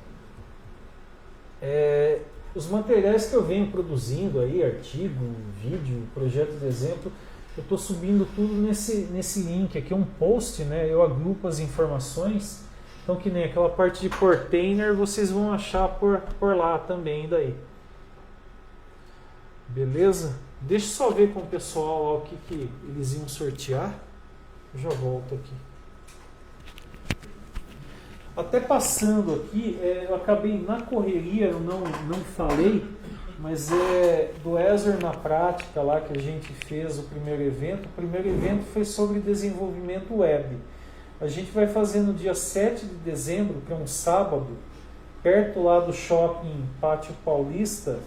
Os materiais que eu venho produzindo aí, artigo, vídeo, projeto de exemplo, eu estou subindo tudo nesse link aqui, um post, né? Eu agrupo as informações. Então, que nem aquela parte de container, vocês vão achar por lá também daí. Beleza? Deixa eu só ver com o pessoal ó, o que eles iam sortear. Eu já volto aqui. Até passando aqui, eu acabei na correria, eu não falei, mas do Azure na prática lá que a gente fez o primeiro evento. O primeiro evento foi sobre desenvolvimento web. A gente vai fazer no dia 7 de dezembro, que é um sábado, perto lá do shopping Pátio Paulista,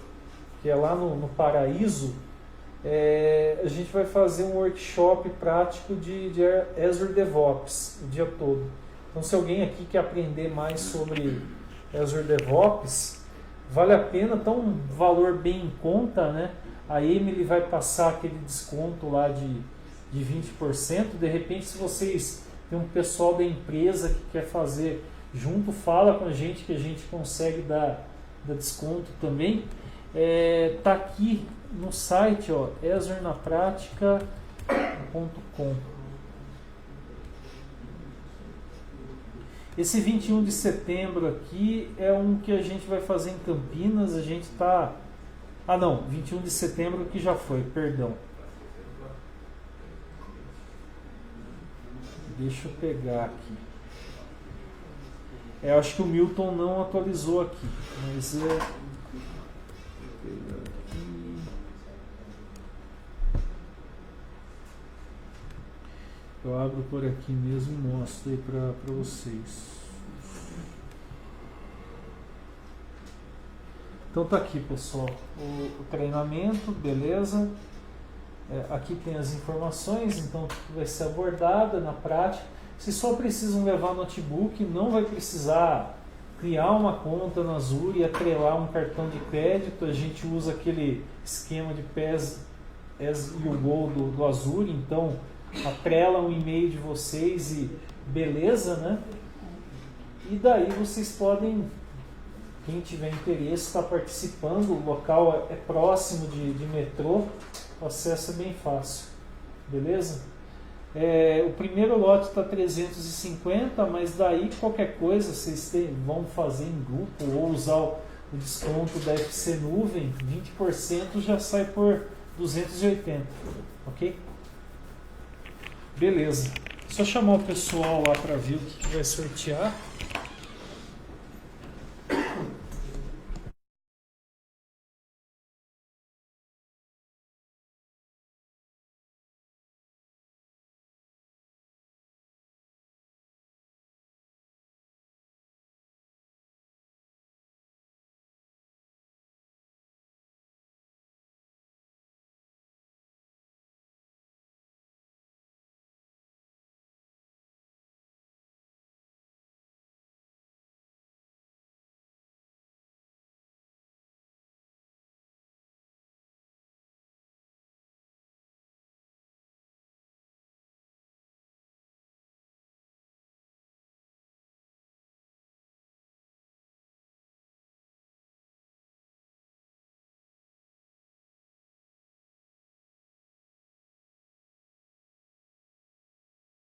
que é lá no Paraíso. A gente vai fazer um workshop prático de Azure DevOps o dia todo. Então, se alguém aqui quer aprender mais sobre Azure DevOps, vale a pena, tá um valor bem em conta, né? A Emily vai passar aquele desconto lá de 20%. De repente, se vocês têm um pessoal da empresa que quer fazer junto, fala com a gente que a gente consegue dar desconto também. Tá aqui no site, ó, azurenapratica.com. Esse 21 de setembro aqui é um que a gente vai fazer em Campinas. A gente tá... 21 de setembro que já foi, perdão. Deixa eu pegar aqui. Eu acho que o Milton não atualizou aqui, mas eu abro por aqui mesmo e mostro aí para vocês. Então tá aqui, pessoal, o treinamento, beleza? Aqui tem as informações, então vai ser abordada na prática. Vocês só precisam levar notebook, não vai precisar criar uma conta na Azure e atrelar um cartão de crédito. A gente usa aquele esquema de PAS as you go do Azure, então atrela um e-mail de vocês e beleza, né? E daí vocês podem, quem tiver interesse, estar participando. O local é próximo de metrô, o acesso é bem fácil, beleza? O primeiro lote está 350, mas daí qualquer coisa vocês vão fazer em grupo ou usar o desconto da FC Nuvem, 20% já sai por 280, ok? Beleza, só chamar o pessoal lá para ver o que vai sortear.